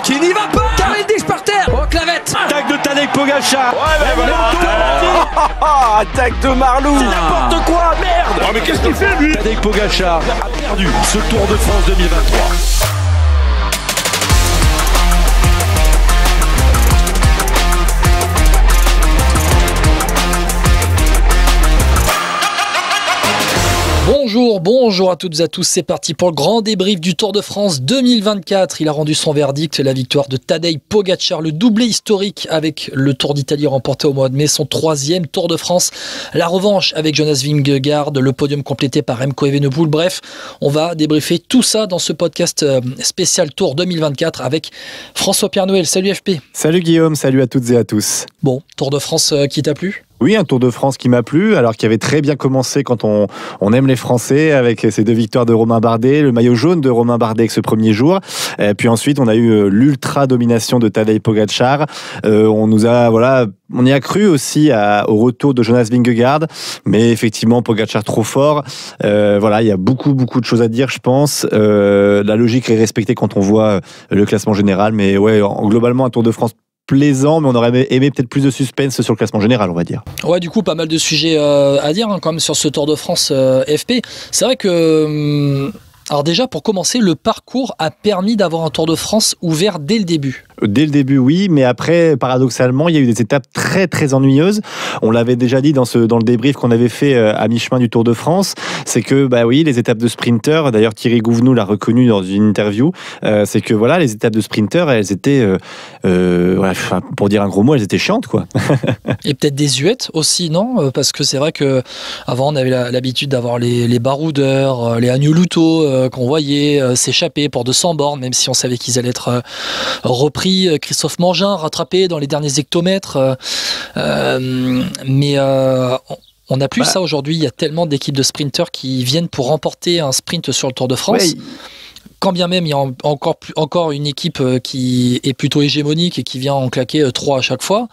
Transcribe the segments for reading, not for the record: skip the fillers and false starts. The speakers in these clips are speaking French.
Tu n'y vas pas. Cavendish par terre. Oh, clavette. Attaque de Tadej Pogačar. Ouais, mais voilà. Attaque de Marlou. C'est n'importe quoi, merde. Oh, mais qu'est-ce qu'il fait, lui? Tadej Pogačar a perdu ce Tour de France 2023. Bonjour à toutes et à tous, c'est parti pour le grand débrief du Tour de France 2024. Il a rendu son verdict, la victoire de Tadej Pogačar, le doublé historique avec le Tour d'Italie remporté au mois de mai, son 3e Tour de France. La revanche avec Jonas Vingegaard, le podium complété par Remco Evenepoel. Bref, on va débriefer tout ça dans ce podcast spécial Tour 2024 avec François-Pierre Noël. Salut FP. Salut Guillaume, salut à toutes et à tous. Bon, Tour de France qui t'a plu ? Oui, un Tour de France qui m'a plu, alors qu'il avait très bien commencé quand on aime les Français, avec ces 2 victoires de Romain Bardet, le maillot jaune de Romain Bardet avec ce premier jour. Et puis ensuite, on a eu l'ultra domination de Tadej Pogačar. On y a cru aussi au retour de Jonas Vingegaard, mais effectivement, Pogačar trop fort. Il y a beaucoup de choses à dire, je pense. La logique est respectée quand on voit le classement général, mais ouais, globalement, un Tour de France plaisant, mais on aurait aimé peut-être plus de suspense sur le classement général, on va dire. Ouais, du coup, pas mal de sujets à dire quand même sur ce Tour de France FP. C'est vrai que... alors déjà, pour commencer, le parcours a permis d'avoir un Tour de France ouvert dès le début. Dès le début, oui, mais après, paradoxalement, il y a eu des étapes très très ennuyeuses. On l'avait déjà dit dans le débrief qu'on avait fait à mi-chemin du Tour de France, c'est que les étapes de sprinter, d'ailleurs Thierry Gouvenou l'a reconnu dans une interview, c'est que les étapes de sprinter, elles étaient, pour dire un gros mot, elles étaient chiantes, quoi. Et peut-être désuètes aussi, non ? Parce que c'est vrai que avant on avait l'habitude d'avoir les baroudeurs, les Agnew-Louto qu'on voyait s'échapper pour 200 bornes, même si on savait qu'ils allaient être repris. Christophe Mangin rattrapé dans les derniers hectomètres, mais on n'a plus ça aujourd'hui. Il y a tellement d'équipes de sprinteurs qui viennent pour remporter un sprint sur le Tour de France. Ouais. Quand bien même il y a encore une équipe qui est plutôt hégémonique et qui vient en claquer 3 à chaque fois,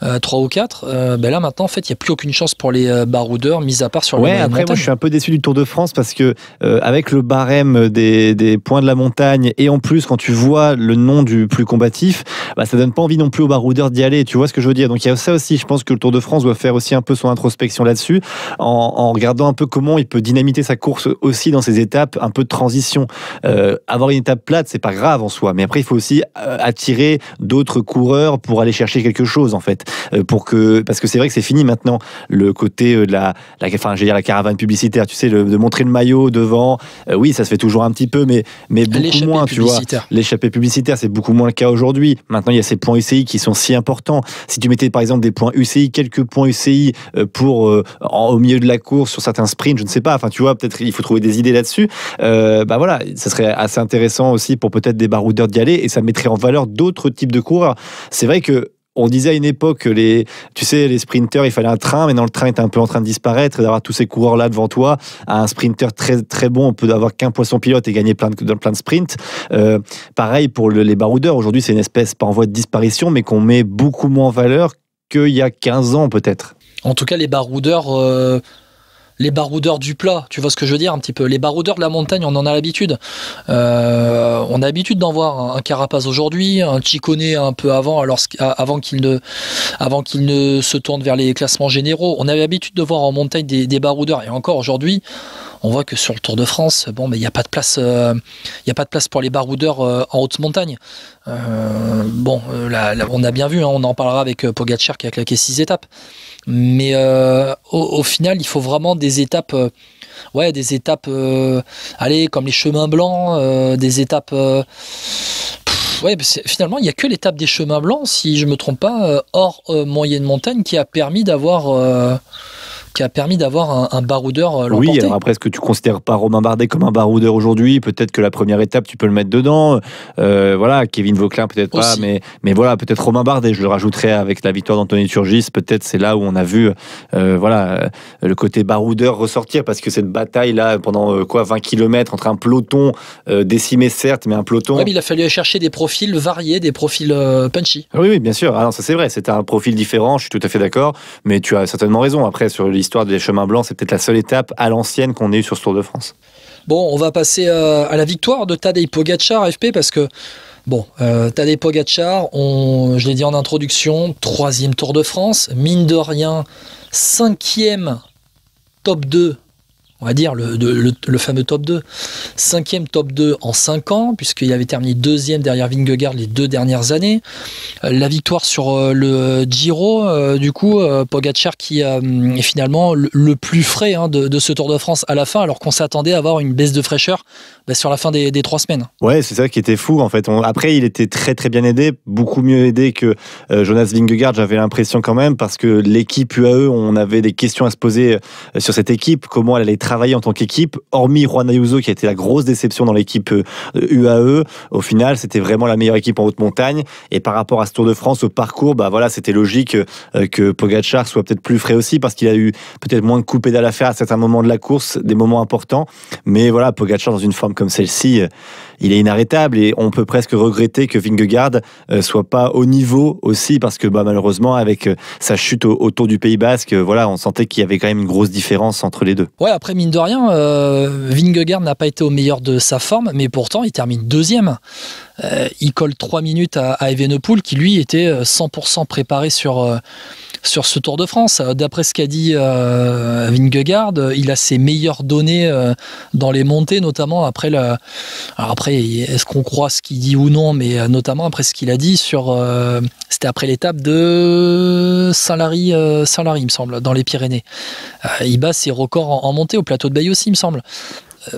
3 ou 4, là maintenant en fait il n'y a plus aucune chance pour les baroudeurs, mis à part sur les après moi je suis un peu déçu du Tour de France parce que avec le barème des points de la montagne et en plus quand tu vois le nom du plus combatif, ça donne pas envie non plus aux baroudeurs d'y aller, tu vois ce que je veux dire. Donc il y a ça aussi, je pense que le Tour de France doit faire aussi un peu son introspection là-dessus en regardant un peu comment il peut dynamiter sa course aussi dans ces étapes un peu de transition. Avoir une étape plate, c'est pas grave en soi, mais après il faut aussi attirer d'autres coureurs pour aller chercher quelque chose en fait, parce que c'est vrai que c'est fini maintenant le côté de la caravane publicitaire, tu sais, de montrer le maillot devant. Oui, ça se fait toujours un petit peu, mais beaucoup moins, tu vois. L'échappée publicitaire, c'est beaucoup moins le cas aujourd'hui. Maintenant, il y a ces points UCI qui sont si importants. Si tu mettais par exemple des points UCI, quelques points UCI au milieu de la course sur certains sprints, je ne sais pas. Enfin, tu vois, peut-être il faut trouver des idées là-dessus. Ça serait assez intéressant aussi pour peut-être des baroudeurs d'y aller et ça mettrait en valeur d'autres types de coureurs. C'est vrai que on disait à une époque que les sprinteurs, il fallait un train, mais dans le train est un peu en train de disparaître et d'avoir tous ces coureurs-là devant toi. Un sprinter très, très bon, on peut avoir qu'un poisson pilote et gagner plein de sprints. Pareil pour les baroudeurs. Aujourd'hui, c'est une espèce pas en voie de disparition, mais qu'on met beaucoup moins en valeur qu'il y a 15 ans peut-être. En tout cas, les baroudeurs... les baroudeurs du plat, tu vois ce que je veux dire un petit peu. Les baroudeurs de la montagne, on en a l'habitude. On a l'habitude d'en voir un Carapaz aujourd'hui, un Ciccone un peu avant, avant qu'il ne se tourne vers les classements généraux. On avait l'habitude de voir en montagne des baroudeurs. Et encore aujourd'hui, on voit que sur le Tour de France, il n'y a pas de place. Il y a pas de place pour les baroudeurs en haute montagne. On a bien vu, on en parlera avec Pogačar qui a claqué 6 étapes. Mais au final, il faut vraiment des étapes, comme les chemins blancs, des étapes. Finalement, il n'y a que l'étape des chemins blancs, si je ne me trompe pas, hors moyenne montagne, qui a permis d'avoir un baroudeur l'emporter. Oui, alors après, est-ce que tu considères pas Romain Bardet comme un baroudeur aujourd'hui ? Peut-être que la première étape, tu peux le mettre dedans. Kevin Vauquelin, peut-être pas, mais voilà, peut-être Romain Bardet, je le rajouterais avec la victoire d'Anthony Turgis. Peut-être c'est là où on a vu le côté baroudeur ressortir, parce que cette bataille-là, pendant 20 km entre un peloton décimé, certes, mais un peloton... Oui, mais il a fallu chercher des profils variés, des profils punchy. Oui, bien sûr. Alors, ça c'est vrai, c'était un profil différent, je suis tout à fait d'accord, mais tu as certainement raison. Après, sur l'histoire des chemins blancs, c'est peut-être la seule étape à l'ancienne qu'on ait eue sur ce Tour de France. Bon, on va passer à la victoire de Tadej Pogačar, FP, parce que bon, Tadej Pogačar, je l'ai dit en introduction, 3e Tour de France, mine de rien, 5e top 2, on va dire le fameux top 2, 5e top 2 en 5 ans, puisqu'il avait terminé 2e derrière Vingegaard les 2 dernières années. La victoire sur le Giro, du coup, Pogačar qui est finalement le plus frais de ce Tour de France à la fin, alors qu'on s'attendait à avoir une baisse de fraîcheur sur la fin des 3 semaines. Ouais, c'est ça qui était fou en fait. Après, il était très très bien aidé, beaucoup mieux aidé que Jonas Vingegaard, j'avais l'impression quand même, parce que l'équipe UAE, on avait des questions à se poser sur cette équipe, comment elle allait travailler en tant qu'équipe, hormis Juan Ayuso qui a été la grosse déception dans l'équipe UAE. Au final, c'était vraiment la meilleure équipe en haute montagne, et par rapport à ce Tour de France, au parcours, bah voilà, c'était logique que Pogačar soit peut-être plus frais aussi, parce qu'il a eu peut-être moins de coups pédales à faire à certains moments de la course, des moments importants, mais voilà, Pogačar dans une forme comme celle-ci, il est inarrêtable, et on peut presque regretter que Vingegaard soit pas au niveau aussi, parce que malheureusement avec sa chute au Tour du Pays Basque, voilà, on sentait qu'il y avait quand même une grosse différence entre les deux. Ouais, après mine de rien, Vingegaard n'a pas été au meilleur de sa forme, mais pourtant il termine 2e. Il colle 3 minutes à Evenepoel, qui lui était 100% préparé sur ce Tour de France. D'après ce qu'a dit Vingegaard, il a ses meilleures données dans les montées, notamment après Alors après, est-ce qu'on croit ce qu'il dit ou non, mais notamment après ce qu'il a dit c'était après l'étape de Saint-Lary, il me semble, dans les Pyrénées. Il bat ses records en montée au plateau de Baye aussi, il me semble.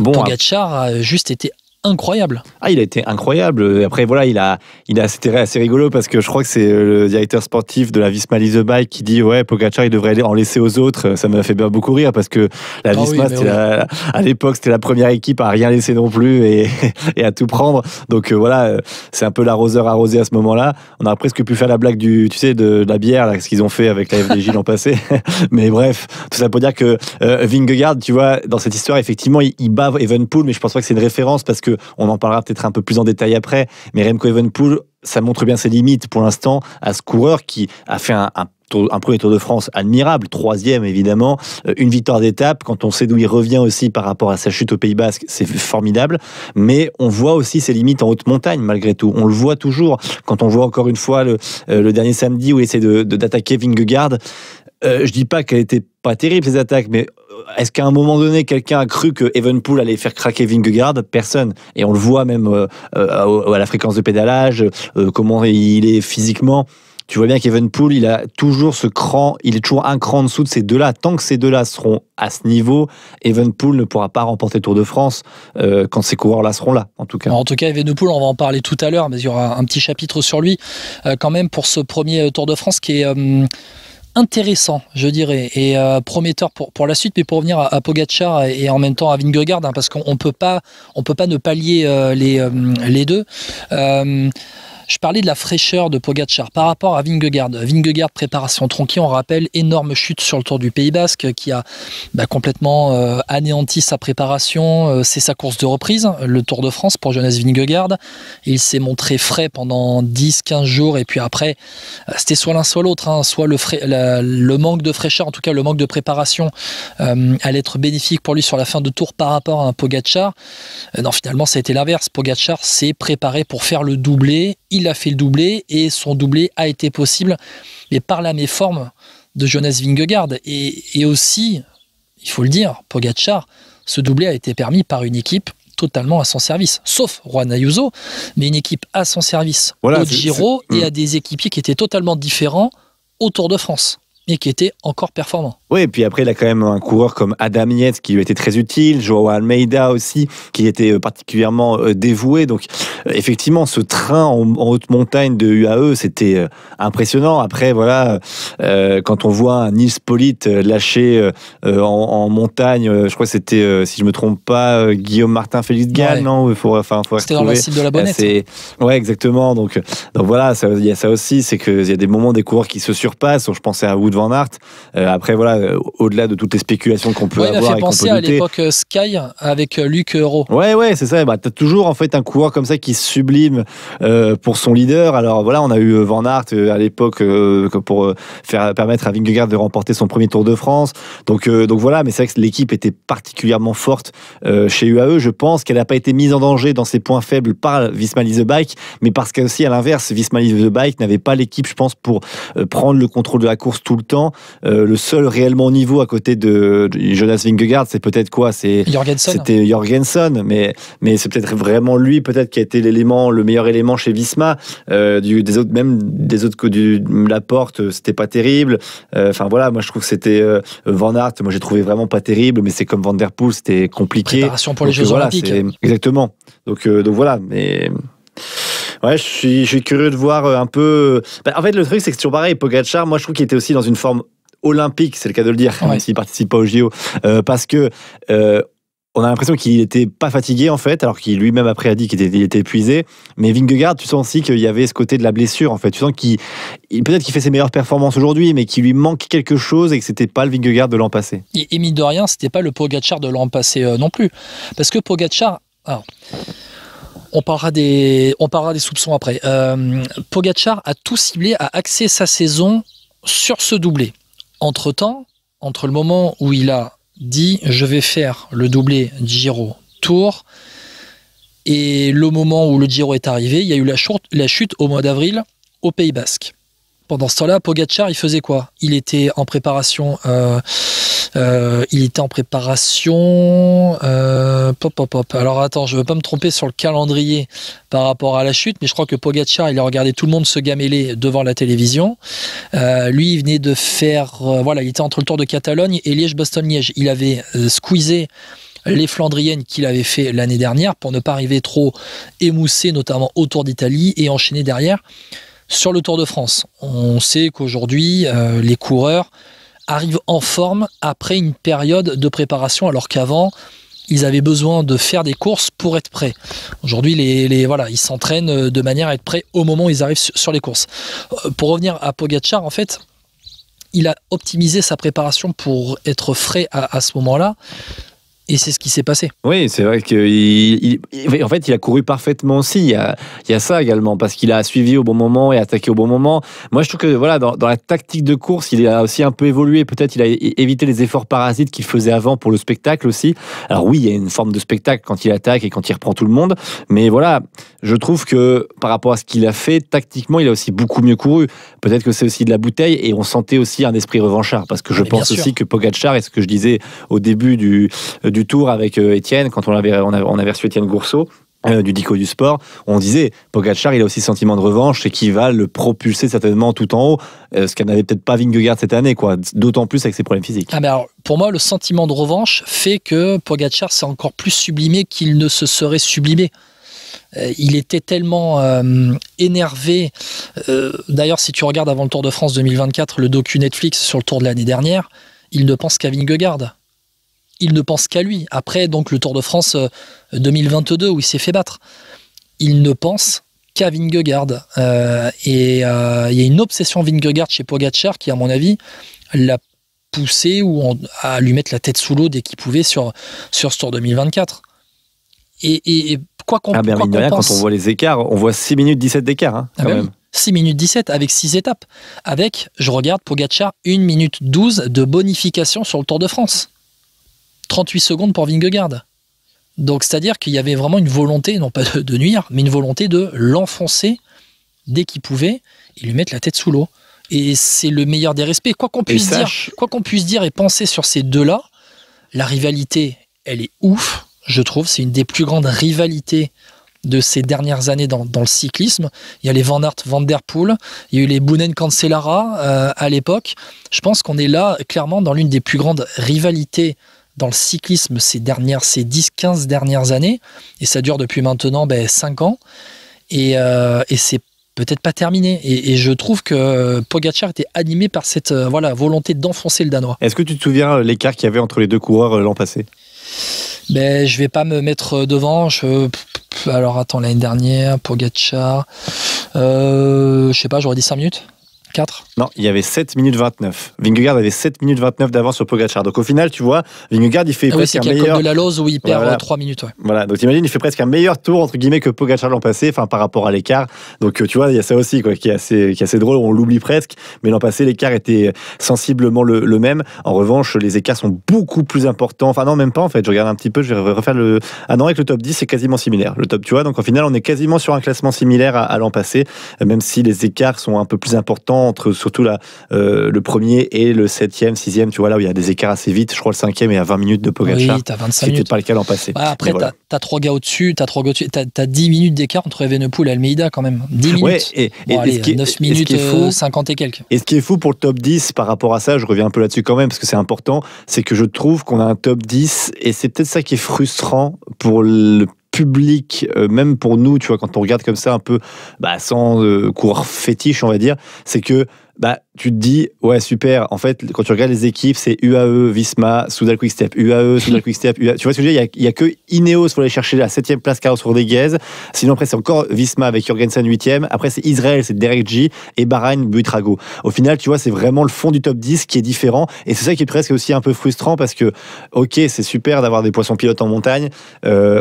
Pogačar a juste été incroyable. Il a été incroyable. Après, voilà, c'était assez rigolo, parce que je crois que c'est le directeur sportif de la Visma Lease the Bike qui dit ouais, Pogačar, il devrait en laisser aux autres. Ça m'a fait beaucoup rire, parce que la Visma, à l'époque, c'était la première équipe à rien laisser non plus et à tout prendre. Donc voilà, c'est un peu l'arroseur arrosé à ce moment-là. On aurait presque pu faire la blague de la bière, là, ce qu'ils ont fait avec la FDJ l'an passé. Mais bref, tout ça pour dire que Vingegaard, tu vois, dans cette histoire, effectivement, il bat Evenepoel, mais je pense pas que c'est une référence, parce que on en parlera peut-être un peu plus en détail après, mais Remco Evenepoel, ça montre bien ses limites pour l'instant à ce coureur qui a fait un premier Tour de France admirable, 3e évidemment, une victoire d'étape. Quand on sait d'où il revient aussi par rapport à sa chute au Pays Basque, c'est formidable, mais on voit aussi ses limites en haute montagne malgré tout. On le voit toujours, quand on voit encore une fois le dernier samedi où il essaie d'attaquer Vingegaard. Je dis pas qu'elle était pas terrible ces attaques, mais est-ce qu'à un moment donné quelqu'un a cru que Evenepoel allait faire craquer Vingegaard? Personne. Et on le voit même à la fréquence de pédalage, comment il est physiquement. Tu vois bien qu'Evenepoel, il a toujours ce cran, il est toujours un cran en dessous de ces deux-là. Tant que ces deux-là seront à ce niveau, Evenepoel ne pourra pas remporter le Tour de France quand ces coureurs-là seront là, en tout cas. En tout cas, Evenepoel, on va en parler tout à l'heure, mais il y aura un petit chapitre sur lui quand même pour ce premier Tour de France qui est intéressant, je dirais, et prometteur pour la suite. Mais pour revenir à Pogačar et en même temps à Vingegaard, parce qu'on peut pas ne pas lier les deux. Je parlais de la fraîcheur de Pogačar par rapport à Vingegaard. Vingegaard, préparation tronquée, on rappelle, énorme chute sur le Tour du Pays Basque qui a complètement anéanti sa préparation. C'est sa course de reprise, le Tour de France pour Jonas Vingegaard. Il s'est montré frais pendant 10-15 jours, et puis après, c'était soit l'un soit l'autre, soit le manque de fraîcheur, en tout cas le manque de préparation, allait être bénéfique pour lui sur la fin de Tour par rapport à un Pogačar. Non, finalement, ça a été l'inverse. Pogačar s'est préparé pour faire le doublé. Il a fait le doublé, et son doublé a été possible, mais par la méforme de Jonas Vingegaard. Et aussi, il faut le dire, Pogačar, ce doublé a été permis par une équipe totalement à son service, sauf Juan Ayuso, mais une équipe à son service au Giro et à des équipiers qui étaient totalement différents au Tour de France, et qui étaient encore performants. Oui, et puis après, il a quand même un coureur comme Adam Yates qui lui était très utile, Joao Almeida aussi, qui était particulièrement dévoué. Donc, effectivement, ce train en haute montagne de UAE, c'était impressionnant. Après, voilà, quand on voit un Nils Politt lâché en montagne, je crois que c'était, si je me trompe pas, Guillaume Martin, Félix Gall, ouais. Non, c'était dans la cible de la Bonnette. Ouais, exactement. Donc voilà, il y a ça aussi, c'est qu'il y a des moments des coureurs qui se surpassent. Je pensais à Wout van Aert. Après, voilà, au-delà de toutes les spéculations qu'on peut Il m'a avoir fait et qu'on penser peut à douter. l'époque Sky avec Luc Euro. Ouais, c'est ça. T'as toujours en fait un coureur comme ça qui se sublime pour son leader. Alors voilà, on a eu Van Aert à l'époque pour permettre à Vingegaard de remporter son premier Tour de France. Donc voilà, mais c'est vrai que l'équipe était particulièrement forte chez UAE. Je pense qu'elle n'a pas été mise en danger dans ses points faibles par Visma Lease the Bike, mais parce qu'aussi à l'inverse, Visma Lease the Bike n'avait pas l'équipe, je pense, pour prendre le contrôle de la course tout le temps. Le seul réellement au niveau à côté de Jonas Vingegaard, c'est peut-être quoi? C'était Jorgensen, mais c'est peut-être vraiment lui, peut-être qui a été le meilleur élément chez Visma. Des autres que du Laporte, c'était pas terrible. Enfin voilà, moi je trouve que c'était Van Aert. Moi j'ai trouvé vraiment pas terrible, mais c'est comme Van Der Poel, c'était compliqué. Préparation pour les Jeux Olympiques. Exactement. Donc voilà, mais. Ouais, je suis curieux de voir un peu. En fait, le truc, c'est que c'est toujours pareil. Pogačar, moi, je trouve qu'il était aussi dans une forme olympique, c'est le cas de le dire, même s'il participe pas au JO, parce que on a l'impression qu'il était pas fatigué en fait, alors qu'il lui-même après a dit qu'il était épuisé. Mais Vingegaard, tu sens aussi qu'il y avait ce côté de la blessure en fait. Tu sens peut-être qu'il fait ses meilleures performances aujourd'hui, mais qu'il lui manque quelque chose et que c'était pas le Vingegaard de l'an passé. Et mine de rien, c'était pas le Pogačar de l'an passé non plus, parce que Pogačar. Alors, on parlera des soupçons après. Pogačar a tout ciblé, a axé sa saison sur ce doublé. Entre-temps, entre le moment où il a dit « je vais faire le doublé Giro Tour » et le moment où le Giro est arrivé, il y a eu la chute au mois d'avril au Pays Basque. Pendant ce temps-là, Pogačar, il faisait quoi? Il était en préparation... Alors attends, je veux pas me tromper sur le calendrier par rapport à la chute, mais je crois que Pogačar, il a regardé tout le monde se gameler devant la télévision. Lui, il venait de faire, il était entre le Tour de Catalogne et Liège-Bastogne-Liège. Il avait squeezé les Flandriennes qu'il avait fait l'année dernière pour ne pas arriver trop émoussé, notamment au Tour d'Italie, et enchaîner derrière sur le Tour de France. On sait qu'aujourd'hui, les coureurs arrivent en forme après une période de préparation, alors qu'avant, ils avaient besoin de faire des courses pour être prêts. Aujourd'hui, ils s'entraînent de manière à être prêts au moment où ils arrivent sur les courses. Pour revenir à Pogačar, en fait, il a optimisé sa préparation pour être frais à ce moment-là. Et c'est ce qui s'est passé. Oui, c'est vrai qu'il en fait, il a couru parfaitement aussi. Il y a ça également, parce qu'il a suivi au bon moment et attaqué au bon moment. Moi, je trouve que voilà, dans la tactique de course, il a aussi un peu évolué. Peut-être il a évité les efforts parasites qu'il faisait avant pour le spectacle aussi. Alors oui, il y a une forme de spectacle quand il attaque et quand il reprend tout le monde. Mais voilà, je trouve que par rapport à ce qu'il a fait, tactiquement, il a aussi beaucoup mieux couru. Peut-être que c'est aussi de la bouteille, et on sentait aussi un esprit revanchard, parce que je pense aussi que Pogačar, et ce que je disais au début du tour avec Étienne, quand on avait reçu Étienne Gourceau du Dico du Sport, on disait Pogačar, il a aussi ce sentiment de revanche et qui va le propulser certainement tout en haut, ce qu'elle n'avait peut-être pas Vingegaard cette année, quoi. D'autant plus avec ses problèmes physiques. Mais alors, pour moi, le sentiment de revanche fait que Pogačar s'est encore plus sublimé qu'il ne se serait sublimé. Il était tellement énervé. D'ailleurs, si tu regardes avant le Tour de France 2024 le docu Netflix sur le Tour de l'année dernière, il ne pense qu'à Vingegaard. Il ne pense qu'à lui. Après, donc, le Tour de France 2022 où il s'est fait battre, il ne pense qu'à Vingegaard. Et il y a une obsession Vingegaard chez Pogačar qui, à mon avis, l'a poussé à lui mettre la tête sous l'eau dès qu'il pouvait sur ce Tour 2024. Et quoi qu'on pense... Quand on voit les écarts, on voit 6 minutes 17 d'écart, quand même. 6 minutes 17 avec 6 étapes. Avec, je regarde, Pogačar, 1 minute 12 de bonification sur le Tour de France. 38 secondes pour Vingegaard. Donc, c'est-à-dire qu'il y avait vraiment une volonté, non pas de nuire, mais une volonté de l'enfoncer dès qu'il pouvait et lui mettre la tête sous l'eau. Et c'est le meilleur des respects. Quoi qu'on puisse dire et penser sur ces deux-là, la rivalité, elle est ouf, je trouve. C'est une des plus grandes rivalités de ces dernières années dans le cyclisme. Il y a les Van Aert, Van Der Poel, il y a eu les Boonen Cancellara à l'époque. Je pense qu'on est là, clairement, dans l'une des plus grandes rivalités dans le cyclisme ces 10-15 dernières années, et ça dure depuis maintenant 5 ans, et c'est peut-être pas terminé, et je trouve que Pogačar était animé par cette volonté d'enfoncer le Danois. Est-ce que tu te souviens l'écart qu'il y avait entre les deux coureurs l'an passé? Je vais pas me mettre devant. Alors attends, l'année dernière, Pogačar, je sais pas, j'aurais dit 5 minutes. 4. Non, il y avait 7 minutes 29. Vingegaard avait 7 minutes 29 d'avance sur Pogacar. Donc au final, tu vois, Vingegaard, il fait presque un meilleur... de la Lose où il perd 3 minutes. Ouais. Voilà, donc t'imagines, il fait presque un meilleur tour, entre guillemets, que Pogacar l'an passé, enfin par rapport à l'écart. Donc tu vois, il y a ça aussi, quoi, qui est assez drôle, on l'oublie presque. Mais l'an passé, l'écart était sensiblement le même. En revanche, les écarts sont beaucoup plus importants. Enfin non, même pas en fait. Je regarde un petit peu, je vais refaire le... Ah non, avec le top 10, c'est quasiment similaire. Le top, tu vois, donc au final, on est quasiment sur un classement similaire à l'an passé, même si les écarts sont un peu plus importants entre surtout le premier et le 7e, 6e, tu vois, là où il y a des écarts assez vite. Je crois le 5e est à 20 minutes de Pogacar. Oui, t'as 25 minutes. C'était pas le cas l'an passé. Bah, après, voilà. t'as 3 gars au-dessus, t'as 10 minutes d'écart entre Evenepoel et Almeida quand même. 10 minutes. Ouais, et 9 minutes, 50 et quelques. Et ce qui est fou pour le top 10 par rapport à ça, je reviens un peu là-dessus quand même, parce que c'est important, c'est que je trouve qu'on a un top 10, et c'est peut-être ça qui est frustrant pour le public, même pour nous, tu vois, quand on regarde comme ça un peu sans coureur fétiche, on va dire, c'est que tu te dis, ouais, super, en fait, quand tu regardes les équipes, c'est UAE, Visma, Soudal Quick-Step, UAE, Soudal Quick-Step, UAE. Tu vois ce que je veux dire, il y a que Ineos pour aller chercher la 7e place, Carlos Rodriguez. Sinon, après, c'est encore Visma avec Jorgensen 8e. Après, c'est Israël, c'est Derek G. Et Bahreïn, Buitrago. Au final, tu vois, c'est vraiment le fond du top 10 qui est différent. Et c'est ça qui est presque aussi un peu frustrant parce que, ok, c'est super d'avoir des poissons pilotes en montagne.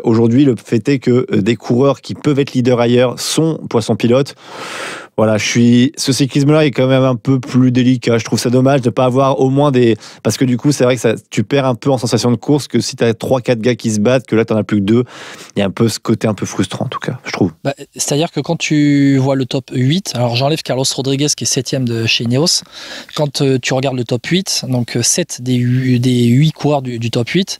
Aujourd'hui, le fait est que des coureurs qui peuvent être leaders ailleurs sont poissons pilotes. Voilà, ce cyclisme-là est quand même un peu plus délicat. Je trouve ça dommage de ne pas avoir au moins des... Parce que du coup, c'est vrai que tu perds un peu en sensation de course que si tu as 3-4 gars qui se battent, que là, tu n'en as plus que 2. Il y a un peu ce côté un peu frustrant, en tout cas, je trouve. C'est-à-dire que quand tu vois le top 8, alors j'enlève Carlos Rodriguez qui est 7e de chez Ineos. Quand tu regardes le top 8, donc 7 des 8 coureurs du top 8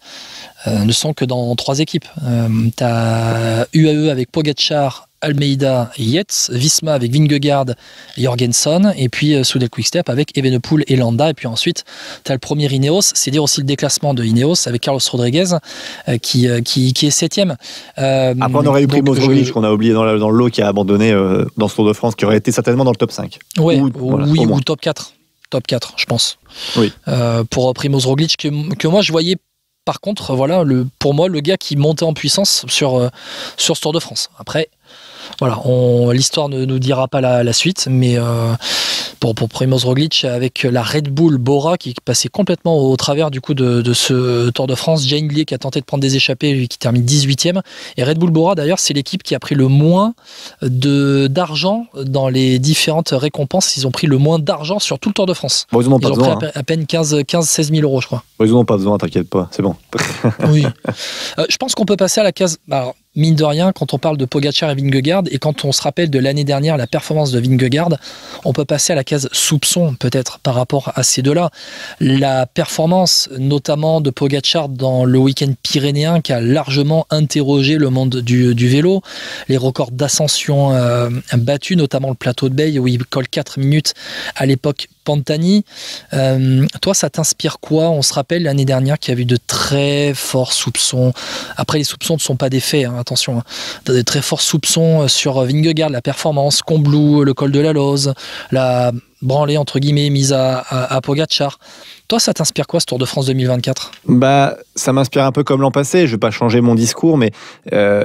ne sont que dans 3 équipes. Tu as UAE avec Pogacar, Almeida et Yates, Visma avec Vingegaard et Jorgensen, et puis Soudal Quick-Step avec Evenepoel et Landa, et puis ensuite tu as le premier Ineos, c'est dire aussi le déclassement de Ineos avec Carlos Rodriguez qui est 7e. Après on aurait eu Primoz Roglic qu'on a oublié dans le lot qui a abandonné dans ce Tour de France, qui aurait été certainement dans le top 5. Ouais, ou top 4. Top 4, je pense. Oui. Pour Primoz Roglic que moi je voyais. Par contre, voilà, pour moi, le gars qui montait en puissance sur ce Tour de France. Après, voilà, l'histoire ne nous dira pas la suite, mais pour Primoz Roglic, avec la Red Bull Bora qui passait complètement au travers du coup de ce Tour de France, Jay Hindley qui a tenté de prendre des échappées, lui qui termine 18e, et Red Bull Bora d'ailleurs, c'est l'équipe qui a pris le moins d'argent dans les différentes récompenses. Ils ont pris le moins d'argent sur tout le Tour de France. Bon, ils ont pris à peine 15-16 000 euros, je crois. Bon, ils n'en ont pas besoin, t'inquiète pas, c'est bon. Oui. Je pense qu'on peut passer à la case... Alors, mine de rien, quand on parle de Pogacar et Vingegaard, et quand on se rappelle de l'année dernière, la performance de Vingegaard, on peut passer à la case soupçon, peut-être, par rapport à ces deux-là. La performance, notamment de Pogacar dans le week-end pyrénéen, qui a largement interrogé le monde du vélo. Les records d'ascension battus, notamment le plateau de Bay, où il colle 4 minutes à l'époque Pantani. Toi, ça t'inspire quoi? On se rappelle l'année dernière qu'il y a eu de très forts soupçons. Après, les soupçons ne sont pas des faits, hein, attention. Hein. De très forts soupçons sur Vingegaard, la performance, Combloux, le col de la Loze, la branlée entre guillemets mise à Pogacar. Toi, ça t'inspire quoi ce Tour de France 2024? Ça m'inspire un peu comme l'an passé. Je vais pas changer mon discours, mais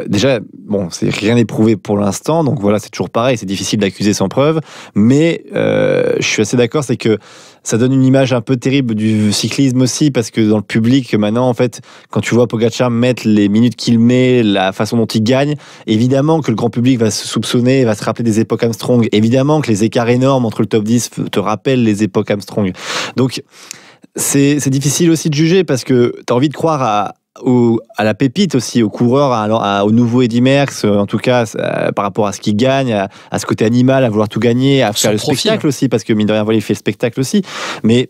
déjà, bon, rien n'est prouvé pour l'instant, donc voilà, c'est toujours pareil. C'est difficile d'accuser sans preuve, mais je suis assez d'accord, c'est que ça donne une image un peu terrible du cyclisme aussi, parce que dans le public, maintenant, en fait, quand tu vois Pogacar mettre les minutes qu'il met, la façon dont il gagne, évidemment que le grand public va se soupçonner, va se rappeler des époques Armstrong. Évidemment que les écarts énormes entre le top 10 te rappellent les époques Armstrong. Donc, c'est difficile aussi de juger, parce que tu as envie de croire à la pépite aussi, au coureur, au nouveau Eddy Merckx, en tout cas par rapport à ce qu'il gagne, à ce côté animal, à vouloir tout gagner, à faire le spectacle aussi, parce que mine de rien, voilà, il fait le spectacle aussi. Mais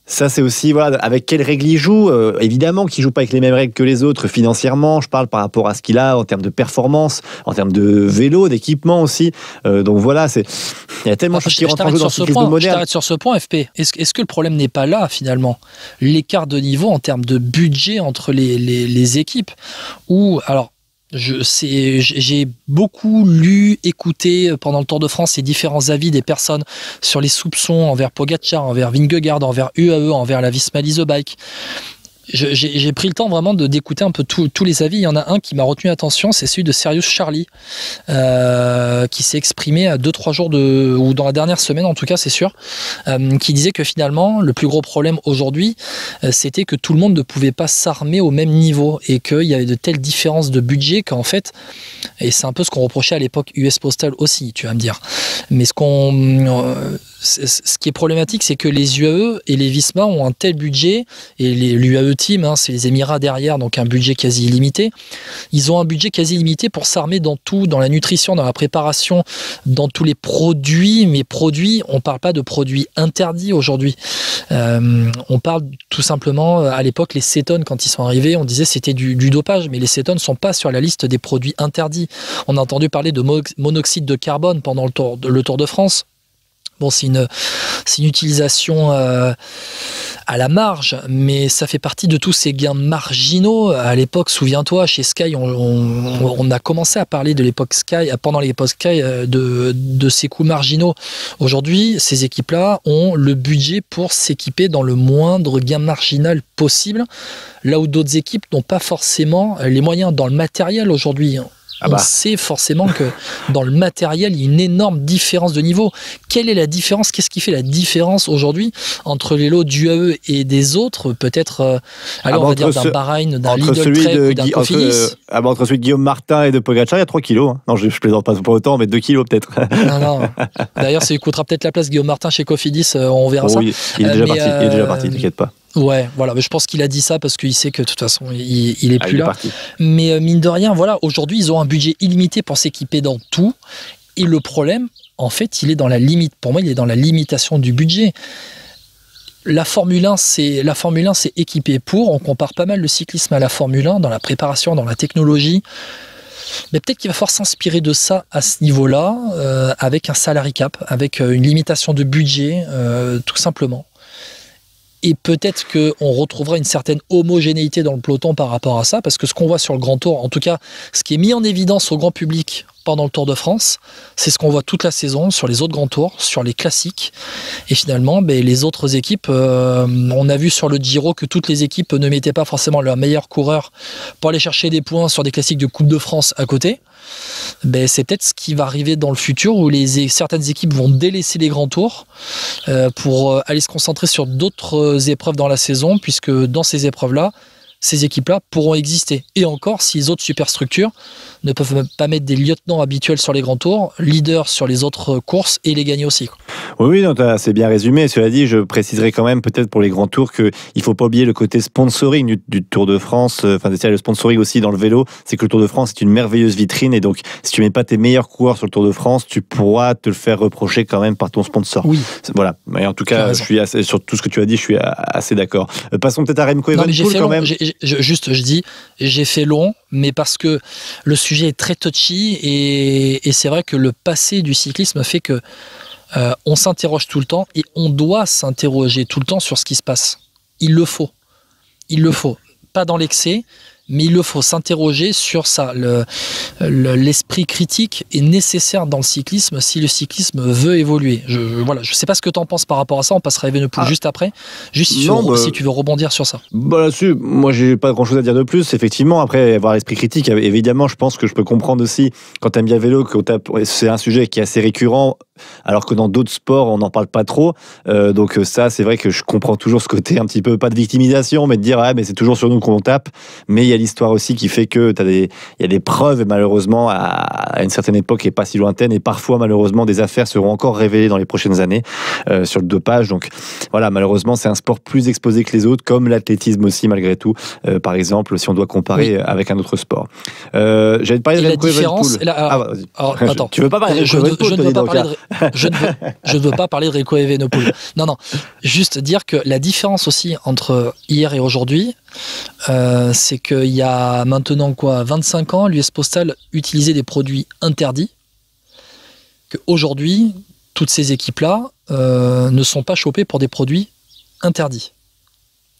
ça, c'est aussi, voilà, avec quelles règles il joue. Évidemment qu'il ne joue pas avec les mêmes règles que les autres financièrement. Je parle par rapport à ce qu'il a en termes de performance, en termes de vélo, d'équipement aussi. Donc voilà, il y a tellement de choses qui rentrent en jeu dans le cyclisme moderne. Je t'arrête sur ce point, FP. Est-ce que le problème n'est pas là, finalement? L'écart de niveau en termes de budget entre les équipes, ou alors, j'ai beaucoup lu, écouté pendant le Tour de France les différents avis des personnes sur les soupçons envers Pogacar, envers Vingegaard, envers UAE, envers la Visma Lease Bike. J'ai pris le temps vraiment d'écouter un peu tous les avis. Il y en a un qui m'a retenu l'attention, c'est celui de Serious Charlie, qui s'est exprimé à 2-3 jours ou dans la dernière semaine en tout cas, c'est sûr, qui disait que finalement le plus gros problème aujourd'hui, c'était que tout le monde ne pouvait pas s'armer au même niveau et qu'il y avait de telles différences de budget qu'en fait, et c'est un peu ce qu'on reprochait à l'époque US Postal aussi, tu vas me dire, mais ce qui est problématique, c'est que les UAE et les Visma ont un tel budget, et l'UAE Team, c'est les Émirats derrière, donc un budget quasi illimité. Ils ont un budget quasi illimité pour s'armer dans tout, dans la nutrition, dans la préparation, dans tous les produits. Mais produits, on ne parle pas de produits interdits aujourd'hui. On parle tout simplement, à l'époque, les cétones, quand ils sont arrivés, on disait c'était du dopage, mais les cétones ne sont pas sur la liste des produits interdits. On a entendu parler de monoxyde de carbone pendant le Tour de France. Bon, c'est une utilisation à la marge, mais ça fait partie de tous ces gains marginaux. À l'époque, souviens-toi, chez Sky, on a commencé à parler de l'époque Sky, pendant l'époque Sky, de ces coûts marginaux. Aujourd'hui, ces équipes-là ont le budget pour s'équiper dans le moindre gain marginal possible, là où d'autres équipes n'ont pas forcément les moyens dans le matériel aujourd'hui. On sait forcément que dans le matériel, il y a une énorme différence de niveau. Quelle est la différence? Qu'est-ce qui fait la différence aujourd'hui entre les lots d'UAE et des autres? Peut-être, on va dire d'un Bahreïn, d'un Lidl Trek ou d'un Cofidis. Entre celui de Guillaume Martin et de Pogacar, il y a 3 kilos. Hein. Non, je plaisante pas pour autant, mais 2 kilos peut-être. Non. D'ailleurs, ça lui coûtera peut-être la place, Guillaume Martin, chez Cofidis. On verra ça. Oui, il est déjà parti, t'inquiète pas. Ouais, voilà, mais je pense qu'il a dit ça parce qu'il sait que de toute façon il est plus là. Mais mine de rien, voilà, aujourd'hui ils ont un budget illimité pour s'équiper dans tout. Et le problème, en fait, il est dans la limite. Pour moi, il est dans la limitation du budget. La Formule 1, c'est équipé pour. On compare pas mal le cyclisme à la Formule 1 dans la préparation, dans la technologie. Mais peut-être qu'il va falloir s'inspirer de ça à ce niveau-là, avec un salary cap, avec une limitation de budget, tout simplement. Et peut-être qu'on retrouvera une certaine homogénéité dans le peloton par rapport à ça, parce que ce qu'on voit sur le Grand Tour, en tout cas, ce qui est mis en évidence au grand public pendant le Tour de France, c'est ce qu'on voit toute la saison sur les autres grands tours, sur les classiques. Et finalement, les autres équipes, on a vu sur le Giro que toutes les équipes ne mettaient pas forcément leurs meilleurs coureurs pour aller chercher des points sur des classiques de Coupe de France à côté. C'est peut-être ce qui va arriver dans le futur où certaines équipes vont délaisser les grands tours pour aller se concentrer sur d'autres épreuves dans la saison, puisque dans ces épreuves-là, ces équipes-là pourront exister. Et encore, si les autres superstructures ne peuvent pas mettre des lieutenants habituels sur les grands tours, leaders sur les autres courses et les gagner aussi. Oui, non, c'est bien résumé. Cela dit, je préciserai quand même peut-être pour les grands tours qu'il ne faut pas oublier le côté sponsoring du Tour de France. Enfin, le sponsoring aussi dans le vélo, c'est que le Tour de France est une merveilleuse vitrine, et donc si tu mets pas tes meilleurs coureurs sur le Tour de France, tu pourras te le faire reprocher quand même par ton sponsor. Oui. Voilà. Mais en tout cas, sur tout ce que tu as dit, je suis assez d'accord. Passons peut-être à Remco Evenepoel quand même. J'ai fait long, mais parce que le sujet est très touchy, et c'est vrai que le passé du cyclisme fait que on s'interroge tout le temps, et on doit s'interroger tout le temps sur ce qui se passe. Il le faut. Pas dans l'excès, mais il le faut s'interroger sur ça. L'esprit critique est nécessaire dans le cyclisme si le cyclisme veut évoluer. Je sais pas ce que tu en penses par rapport à ça. On passera à Evenepoel juste après. Si tu veux rebondir sur ça. Là-dessus, moi, j'ai pas grand-chose à dire de plus. Effectivement, après avoir l'esprit critique, évidemment, je pense que je peux comprendre aussi quand t'aimes bien le vélo, c'est un sujet qui est assez récurrent, alors que dans d'autres sports, on n'en parle pas trop. Donc ça, c'est vrai que je comprends toujours ce côté un petit peu, pas de victimisation, mais de dire mais c'est toujours sur nous qu'on tape. Mais il y a l'histoire aussi qui fait que il y a des preuves, et malheureusement à une certaine époque et pas si lointaine, et parfois malheureusement des affaires seront encore révélées dans les prochaines années sur le dopage. Donc voilà, malheureusement c'est un sport plus exposé que les autres, comme l'athlétisme aussi malgré tout, par exemple, si on doit comparer avec un autre sport. J'allais te parler de Remco Evenepoel. Attends, tu veux pas parler de je ne veux pas parler de Remco Evenepoel. Non, juste dire que la différence aussi entre hier et aujourd'hui, c'est qu'il y a maintenant 25 ans, l'US Postal utilisait des produits interdits, qu'aujourd'hui, toutes ces équipes-là ne sont pas chopées pour des produits interdits.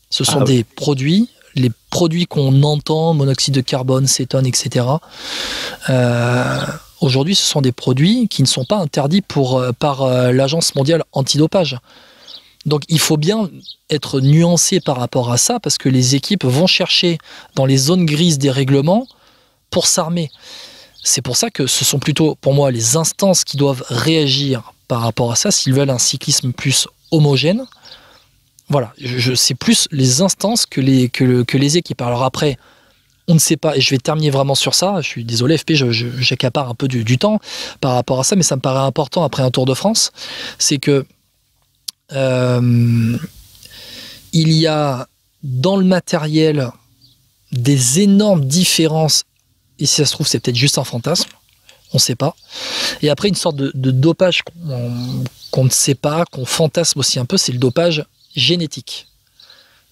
Ce sont des produits, les produits qu'on entend, monoxyde de carbone, cétone, etc., aujourd'hui, ce sont des produits qui ne sont pas interdits par l'Agence mondiale antidopage. Donc il faut bien être nuancé par rapport à ça, parce que les équipes vont chercher dans les zones grises des règlements pour s'armer. C'est pour ça que ce sont plutôt, pour moi, les instances qui doivent réagir par rapport à ça, s'ils veulent un cyclisme plus homogène. Voilà, c'est plus les instances que les équipes. Alors après, on ne sait pas, et je vais terminer vraiment sur ça, je suis désolé FP, j'accapare un peu du temps par rapport à ça, mais ça me paraît important après un Tour de France, c'est que il y a dans le matériel des énormes différences, et si ça se trouve c'est peut-être juste un fantasme, on ne sait pas, et après une sorte de dopage qu'on ne sait pas, qu'on fantasme aussi un peu, c'est le dopage génétique,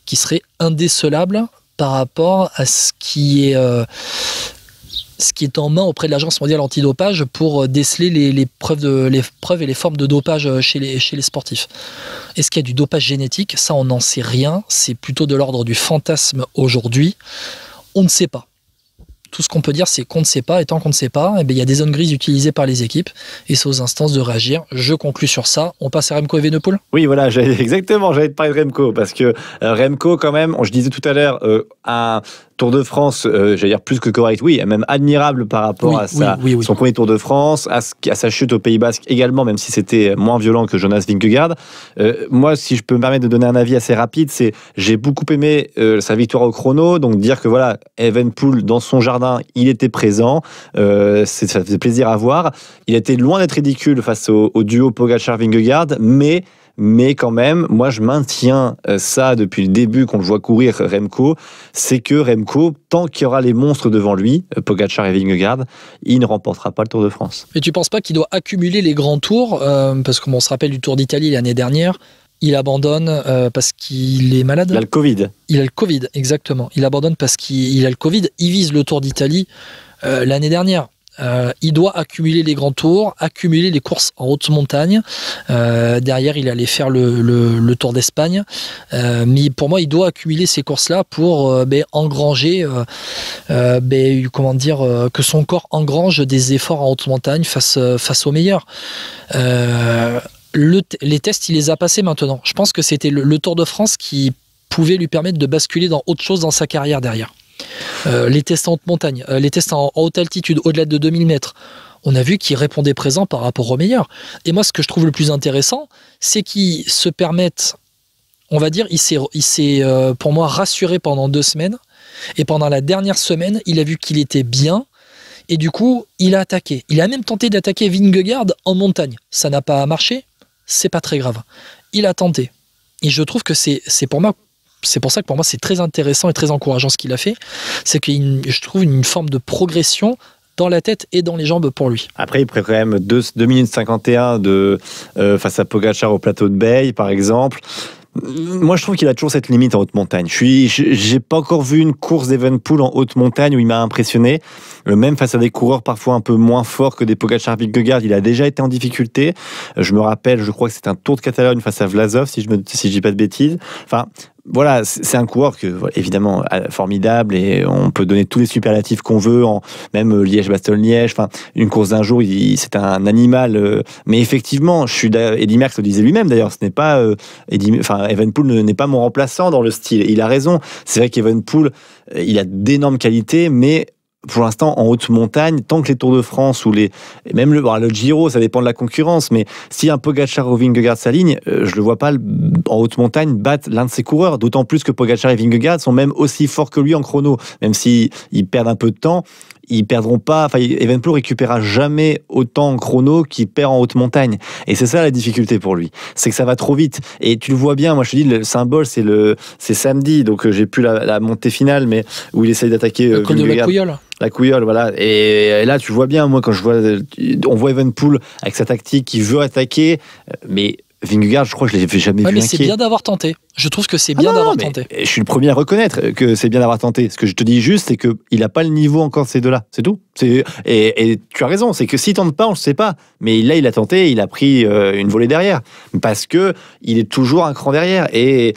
qui serait indécelable par rapport à ce qui est en main auprès de l'Agence mondiale antidopage pour déceler les preuves et les formes de dopage chez les sportifs. Est-ce qu'il y a du dopage génétique? Ça, on n'en sait rien. C'est plutôt de l'ordre du fantasme aujourd'hui. On ne sait pas. Tout ce qu'on peut dire, c'est qu'on ne sait pas. Et tant qu'on ne sait pas, eh bien, il y a des zones grises utilisées par les équipes. Et c'est aux instances de réagir. Je conclus sur ça. On passe à Remco Evenepoel. Oui, voilà, j'allais te parler de Remco. Parce que Remco, quand même, je disais tout à l'heure, un Tour de France, j'allais dire plus que correct, oui, même admirable par rapport à son premier Tour de France, à sa chute au Pays Basque également, même si c'était moins violent que Jonas Vingegaard. Moi, si je peux me permettre de donner un avis assez rapide, j'ai beaucoup aimé sa victoire au chrono, donc dire que voilà, Evenepoel, dans son jardin, il était présent, ça faisait plaisir à voir. Il était loin d'être ridicule face au duo Pogačar-Vingegaard, mais quand même, moi je maintiens ça depuis le début qu'on le voit courir Remco, c'est que Remco, tant qu'il y aura les monstres devant lui, Pogačar et Vingegaard, il ne remportera pas le Tour de France. Et tu penses pas qu'il doit accumuler les grands tours, parce qu'on se rappelle du Tour d'Italie l'année dernière, il abandonne parce qu'il est malade. Il a le Covid. Il a le Covid, exactement. Il abandonne parce qu'il a le Covid. Il vise le Tour d'Italie l'année dernière. Il doit accumuler les grands tours, accumuler les courses en haute montagne. Derrière, il allait faire le Tour d'Espagne. Mais pour moi, il doit accumuler ces courses-là pour engranger, que son corps engrange des efforts en haute montagne face aux meilleurs. Les tests, il les a passés maintenant. Je pense que c'était le Tour de France qui pouvait lui permettre de basculer dans autre chose dans sa carrière derrière. Les tests en haute montagne, les tests en haute altitude, au-delà de 2000 mètres, on a vu qu'il répondait présent par rapport aux meilleurs. Et moi, ce que je trouve le plus intéressant, c'est qu'il se permette, on va dire, il s'est pour moi rassuré pendant 2 semaines, et pendant la dernière semaine, il a vu qu'il était bien, et du coup, il a attaqué. Il a même tenté d'attaquer Vingegaard en montagne. Ça n'a pas marché, c'est pas très grave. Il a tenté. Et je trouve que c'est pour ça que pour moi c'est très intéressant et très encourageant ce qu'il a fait, c'est que je trouve une forme de progression dans la tête et dans les jambes pour lui. Après il prend quand même 2 minutes 51 face à Pogačar au plateau de Bay par exemple. Moi, je trouve qu'il a toujours cette limite en haute montagne. J'ai pas encore vu une course d'Evenepoel en haute montagne où il m'a impressionné. Même face à des coureurs parfois un peu moins forts que des Pogačar, Vingegaard, il a déjà été en difficulté. Je me rappelle, je crois que c'est un Tour de Catalogne face à Vlasov, si je dis pas de bêtises. Enfin, voilà, c'est un coureur que, évidemment, formidable et on peut donner tous les superlatifs qu'on veut, même Liège-Bastogne-Liège, enfin, une course d'un jour, c'est un animal. Mais effectivement, Eddy Merckx le disait lui-même d'ailleurs, ce n'est pas Evenepoel n'est pas mon remplaçant dans le style. Il a raison. C'est vrai qu'Evenepoel, il a d'énormes qualités, mais pour l'instant, en haute montagne, tant que les Tours de France ou même le Giro, ça dépend de la concurrence, mais si un Pogačar ou Vingegaard s'aligne, je le vois pas en haute montagne battre l'un de ses coureurs, d'autant plus que Pogačar et Vingegaard sont même aussi forts que lui en chrono, même s'ils perdent un peu de temps. Ils perdront pas, Evenepoel récupérera jamais autant en chrono qu'il perd en haute montagne. Et c'est ça la difficulté pour lui. C'est que ça va trop vite. Et tu le vois bien, moi je te dis, le symbole, c'est samedi, donc j'ai plus la montée finale, mais où il essaye d'attaquer le col de la Couilleule. La Couilleule, voilà. Et là, tu vois bien, moi, quand on voit Evenepoel avec sa tactique, qui veut attaquer, mais Vingegaard, je crois que je l'ai jamais vu mais inquiet. C'est bien d'avoir tenté. Je trouve que c'est bien d'avoir tenté. Je suis le premier à reconnaître que c'est bien d'avoir tenté. Ce que je te dis juste, c'est qu'il n'a pas le niveau encore de ces deux-là. C'est tout. Et tu as raison, c'est que s'il tente pas, on ne sait pas. Mais là, il a tenté, il a pris une volée derrière. Parce qu'il est toujours un cran derrière. Et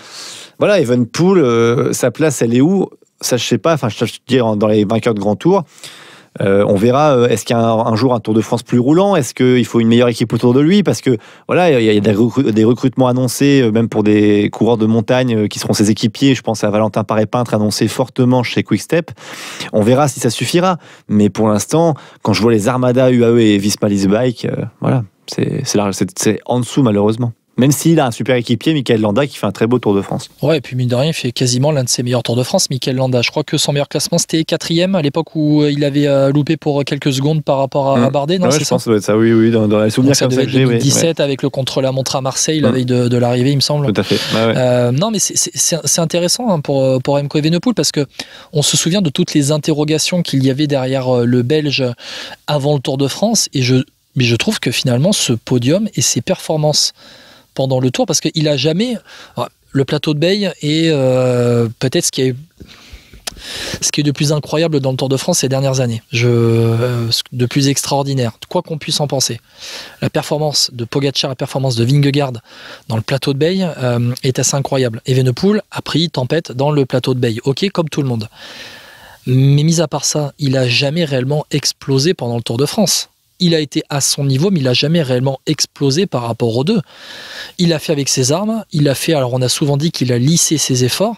voilà, Evenepoel, sa place, elle est où? Ça, je sais pas. Enfin, je te dis, dans les vainqueurs de Grand Tour, On verra, est-ce qu'il y a un jour un Tour de France plus roulant? Est-ce qu'il faut une meilleure équipe autour de lui? Parce que voilà, il y a des recrutements annoncés, même pour des coureurs de montagne qui seront ses équipiers. Je pense à Valentin Paré-Peintre annoncé fortement chez Quick-Step. On verra si ça suffira. Mais pour l'instant, quand je vois les Armada, UAE et Visma Lease Bike, voilà, c'est en dessous malheureusement. Même s'il a un super équipier, Michael Landa, qui fait un très beau Tour de France. Ouais, et puis mine de rien, il fait quasiment l'un de ses meilleurs Tours de France, Michael Landa. Je crois que son meilleur classement, c'était 4e à l'époque où il avait loupé pour quelques secondes par rapport à Bardet, non? Ouais, je pense que ça doit être ça, oui, dans les souvenirs comme ça. Ça devait être 2017 avec le contre-la-montre à Marseille, la veille de l'arrivée, il me semble. Tout à fait. Non, mais c'est intéressant pour Remco Evenepoel parce que on se souvient de toutes les interrogations qu'il y avait derrière le Belge avant le Tour de France, mais je trouve que finalement, ce podium et ses performances pendant le Tour, parce qu'il a jamais... Le plateau de Baye est peut-être ce qui est de plus incroyable dans le Tour de France ces dernières années, de plus extraordinaire, quoi qu'on puisse en penser. La performance de Pogacar, la performance de Vingegaard dans le plateau de Baye est assez incroyable. Evenepoel a pris tempête dans le plateau de Baye, ok, comme tout le monde. Mais mis à part ça, il n'a jamais réellement explosé pendant le Tour de France. Il a été à son niveau, mais il n'a jamais réellement explosé par rapport aux deux. Il a fait avec ses armes, alors on a souvent dit qu'il a lissé ses efforts,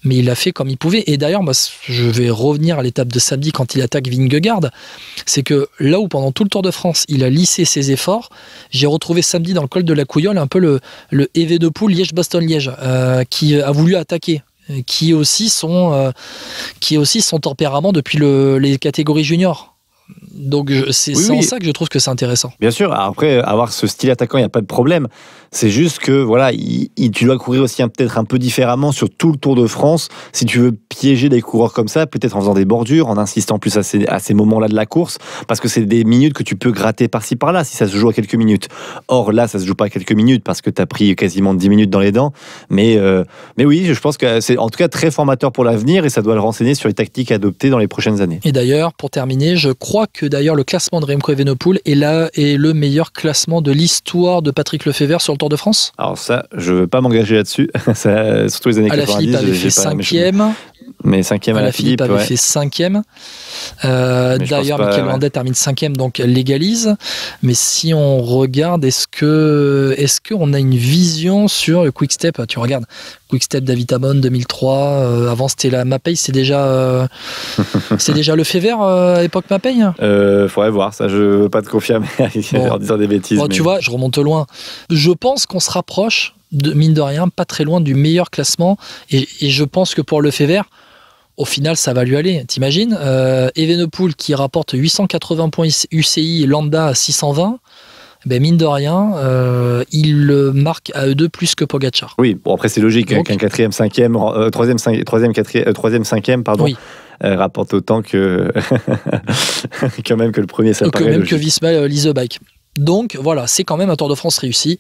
mais il a fait comme il pouvait. Et d'ailleurs, moi, je vais revenir à l'étape de samedi quand il attaque Vingegaard, c'est que là où pendant tout le Tour de France, il a lissé ses efforts, j'ai retrouvé samedi dans le col de la Couillole un peu le Evenepoel Liège-Bastogne-Liège, qui a voulu attaquer. Qui est aussi son tempérament depuis les catégories juniors. Donc c'est en ça que je trouve que c'est intéressant. Bien sûr, après avoir ce style attaquant, il n'y a pas de problème. C'est juste que voilà, tu dois courir aussi peut-être un peu différemment sur tout le Tour de France. Si tu veux piéger des coureurs comme ça, peut-être en faisant des bordures, en insistant plus à ces moments-là de la course, parce que c'est des minutes que tu peux gratter par-ci par-là si ça se joue à quelques minutes. Or là, ça se joue pas à quelques minutes parce que tu as pris quasiment 10 minutes dans les dents. Mais oui, je pense que c'est en tout cas très formateur pour l'avenir et ça doit le renseigner sur les tactiques adoptées dans les prochaines années. Et d'ailleurs, pour terminer, je crois que d'ailleurs le classement de Remco Evenepoel est le meilleur classement de l'histoire de Patrick Lefebvre sur le Tour de France. Alors ça, je veux pas m'engager là-dessus. Ça, surtout les années 90. Alaphilippe avait fait 5e. Mais 5e à Alaphilippe avait fait 5e. D'ailleurs, Michael Landa termine 5e, donc légalise. Mais si on regarde, est-ce qu'on a une vision sur le Quick-Step? Tu regardes Quick-Step David Amon 2003. Avant, c'était la Mapei. C'est déjà Lefebvre à l'époque Mapei. Faudrait voir ça. Je veux pas te confirmer en disant des bêtises. Bon, mais... Tu vois, je remonte loin. Je pense qu'on se rapproche mine de rien, pas très loin du meilleur classement. Et je pense que pour Lefebvre, au final, ça va lui aller. T'imagines Evenepoel qui rapporte 880 points UCI, Landa à 620. Ben mine de rien, il marque à eux deux plus que Pogacar. Oui, bon après c'est logique qu'un 4e, 5e, 3e, 5e, pardon. Oui. Rapporte autant que quand même que le premier, ça paraît logique. Que Visma Lease Bike. Donc voilà, c'est quand même un Tour de France réussi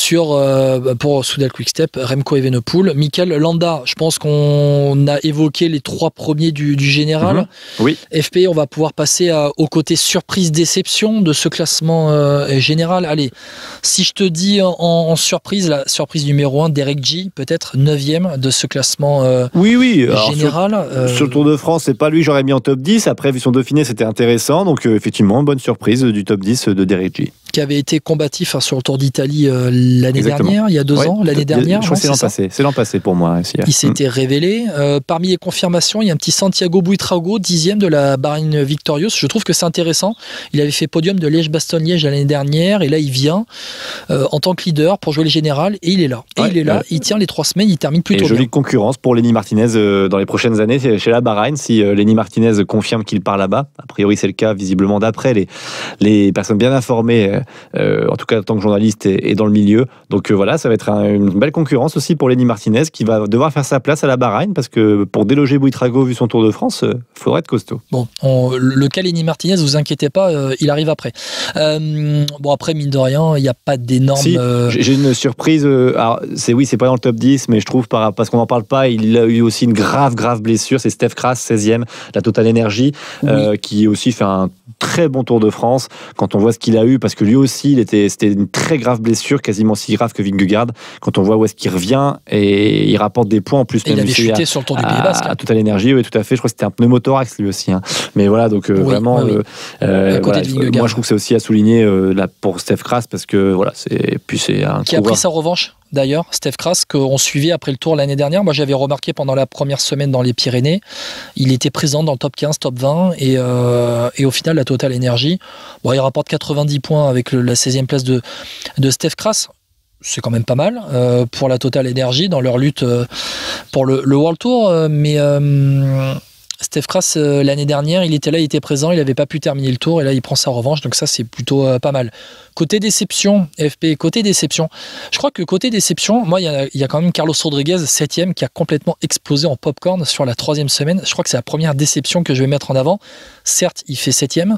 pour Soudal Quick-Step, Remco Evenepoel, Michael Landa. Je pense qu'on a évoqué les 3 premiers du général. Oui. FP, on va pouvoir passer au côté surprise-déception de ce classement général. Allez, si je te dis en surprise, la surprise numéro 1, Derek G, peut-être 9e de ce classement général. Alors, sur le Tour de France, c'est pas lui, j'aurais mis en top 10. Après, vu son Dauphiné, c'était intéressant. Donc effectivement, bonne surprise du top 10 de Derek G. Qui avait été combatif sur le Tour d'Italie l'année dernière, il y a 2 ans, l'année dernière. Je crois que c'est l'an passé. C'est l'an passé pour moi. Ici. Il s'était révélé. Parmi les confirmations, il y a un petit Santiago Buitrago, 10e de la Bahreïn Victorious. Je trouve que c'est intéressant. Il avait fait podium de Liège-Bastogne-Liège l'année dernière et là il vient en tant que leader pour jouer les générales et il est là. Il tient les 3 semaines, il termine plutôt bien. Jolie concurrence pour Lenny Martinez dans les prochaines années chez la Bahreïn. Si Lenny Martinez confirme qu'il part là-bas, a priori c'est le cas visiblement d'après les personnes bien informées, en tout cas en tant que journaliste et dans le milieu. Donc voilà, ça va être une belle concurrence aussi pour Lenny Martinez qui va devoir faire sa place à la Bahreïn parce que pour déloger Buitrago vu son Tour de France, faudrait être costaud. Bon, le cas Lenny Martinez, vous inquiétez pas, il arrive après. Bon après mine de rien, il n'y a pas d'énorme. Si, j'ai une surprise. Alors c'est pas dans le top 10, mais je trouve parce qu'on n'en parle pas, il a eu aussi une grave blessure. C'est Steph Kras, 16e, la Total Energy, qui aussi fait un très bon Tour de France. Quand on voit ce qu'il a eu, parce que lui lui aussi, c'était une très grave blessure, quasiment si grave que Vingegaard. Quand on voit où est-ce qu'il revient, et il rapporte des points en plus. Et il avait chuté sur le Tour du Pays Basque. À Total Energy, oui, tout à fait. Je crois que c'était un pneumothorax lui aussi. Hein. Mais voilà, donc vraiment, à côté de Vingegaard. moi je trouve que c'est aussi à souligner pour Stef Kras, parce que voilà, c'est un qui a pris sa revanche. D'ailleurs, Stef Kras, qu'on suivait après le Tour l'année dernière. Moi, j'avais remarqué pendant la première semaine dans les Pyrénées, il était présent dans le top 15, top 20, et au final, la Total Energy, il rapporte 90 points avec la 16e place de Stef Kras. C'est quand même pas mal pour la Total Energy dans leur lutte pour le World Tour, mais Stef Kras, l'année dernière, il était là, il était présent, il n'avait pas pu terminer le Tour, et là, il prend sa revanche, donc ça, c'est plutôt pas mal. Côté déception, FP, côté déception, je crois que côté déception, moi, il y a quand même Carlos Rodriguez, 7e, qui a complètement explosé en popcorn sur la 3e semaine. Je crois que c'est la première déception que je vais mettre en avant. Certes, il fait 7e,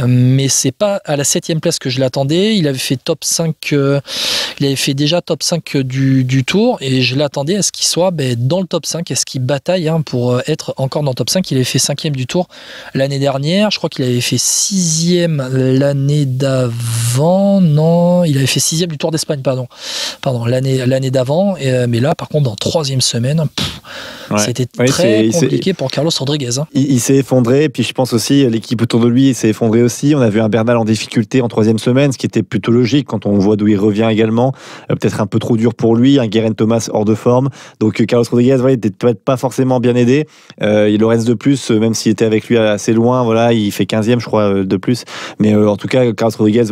mais c'est pas à la 7e place que je l'attendais. Il avait fait top 5, il avait fait déjà top 5 du Tour, et je l'attendais à ce qu'il soit dans le top 5, à ce qu'il bataille pour être encore dans le top 5. Il avait fait 5e du Tour l'année dernière. Je crois qu'il avait fait 6e l'année d'avant. Non, il avait fait 6e du Tour d'Espagne, pardon, l'année d'avant. Mais là, par contre, dans 3e semaine, c'était très compliqué pour Carlos Rodriguez. Hein. Il s'est effondré, et puis je pense aussi l'équipe autour de lui s'est effondrée aussi. On a vu un Bernal en difficulté en 3e semaine, ce qui était plutôt logique quand on voit d'où il revient également. Peut-être un peu trop dur pour lui, un Geraint Thomas hors de forme. Donc Carlos Rodriguez, il n'était peut-être pas forcément bien aidé. Il Lorenz de plus, même s'il était avec lui assez loin, voilà, il fait 15e, je crois, de plus. Mais en tout cas, Carlos Rodriguez,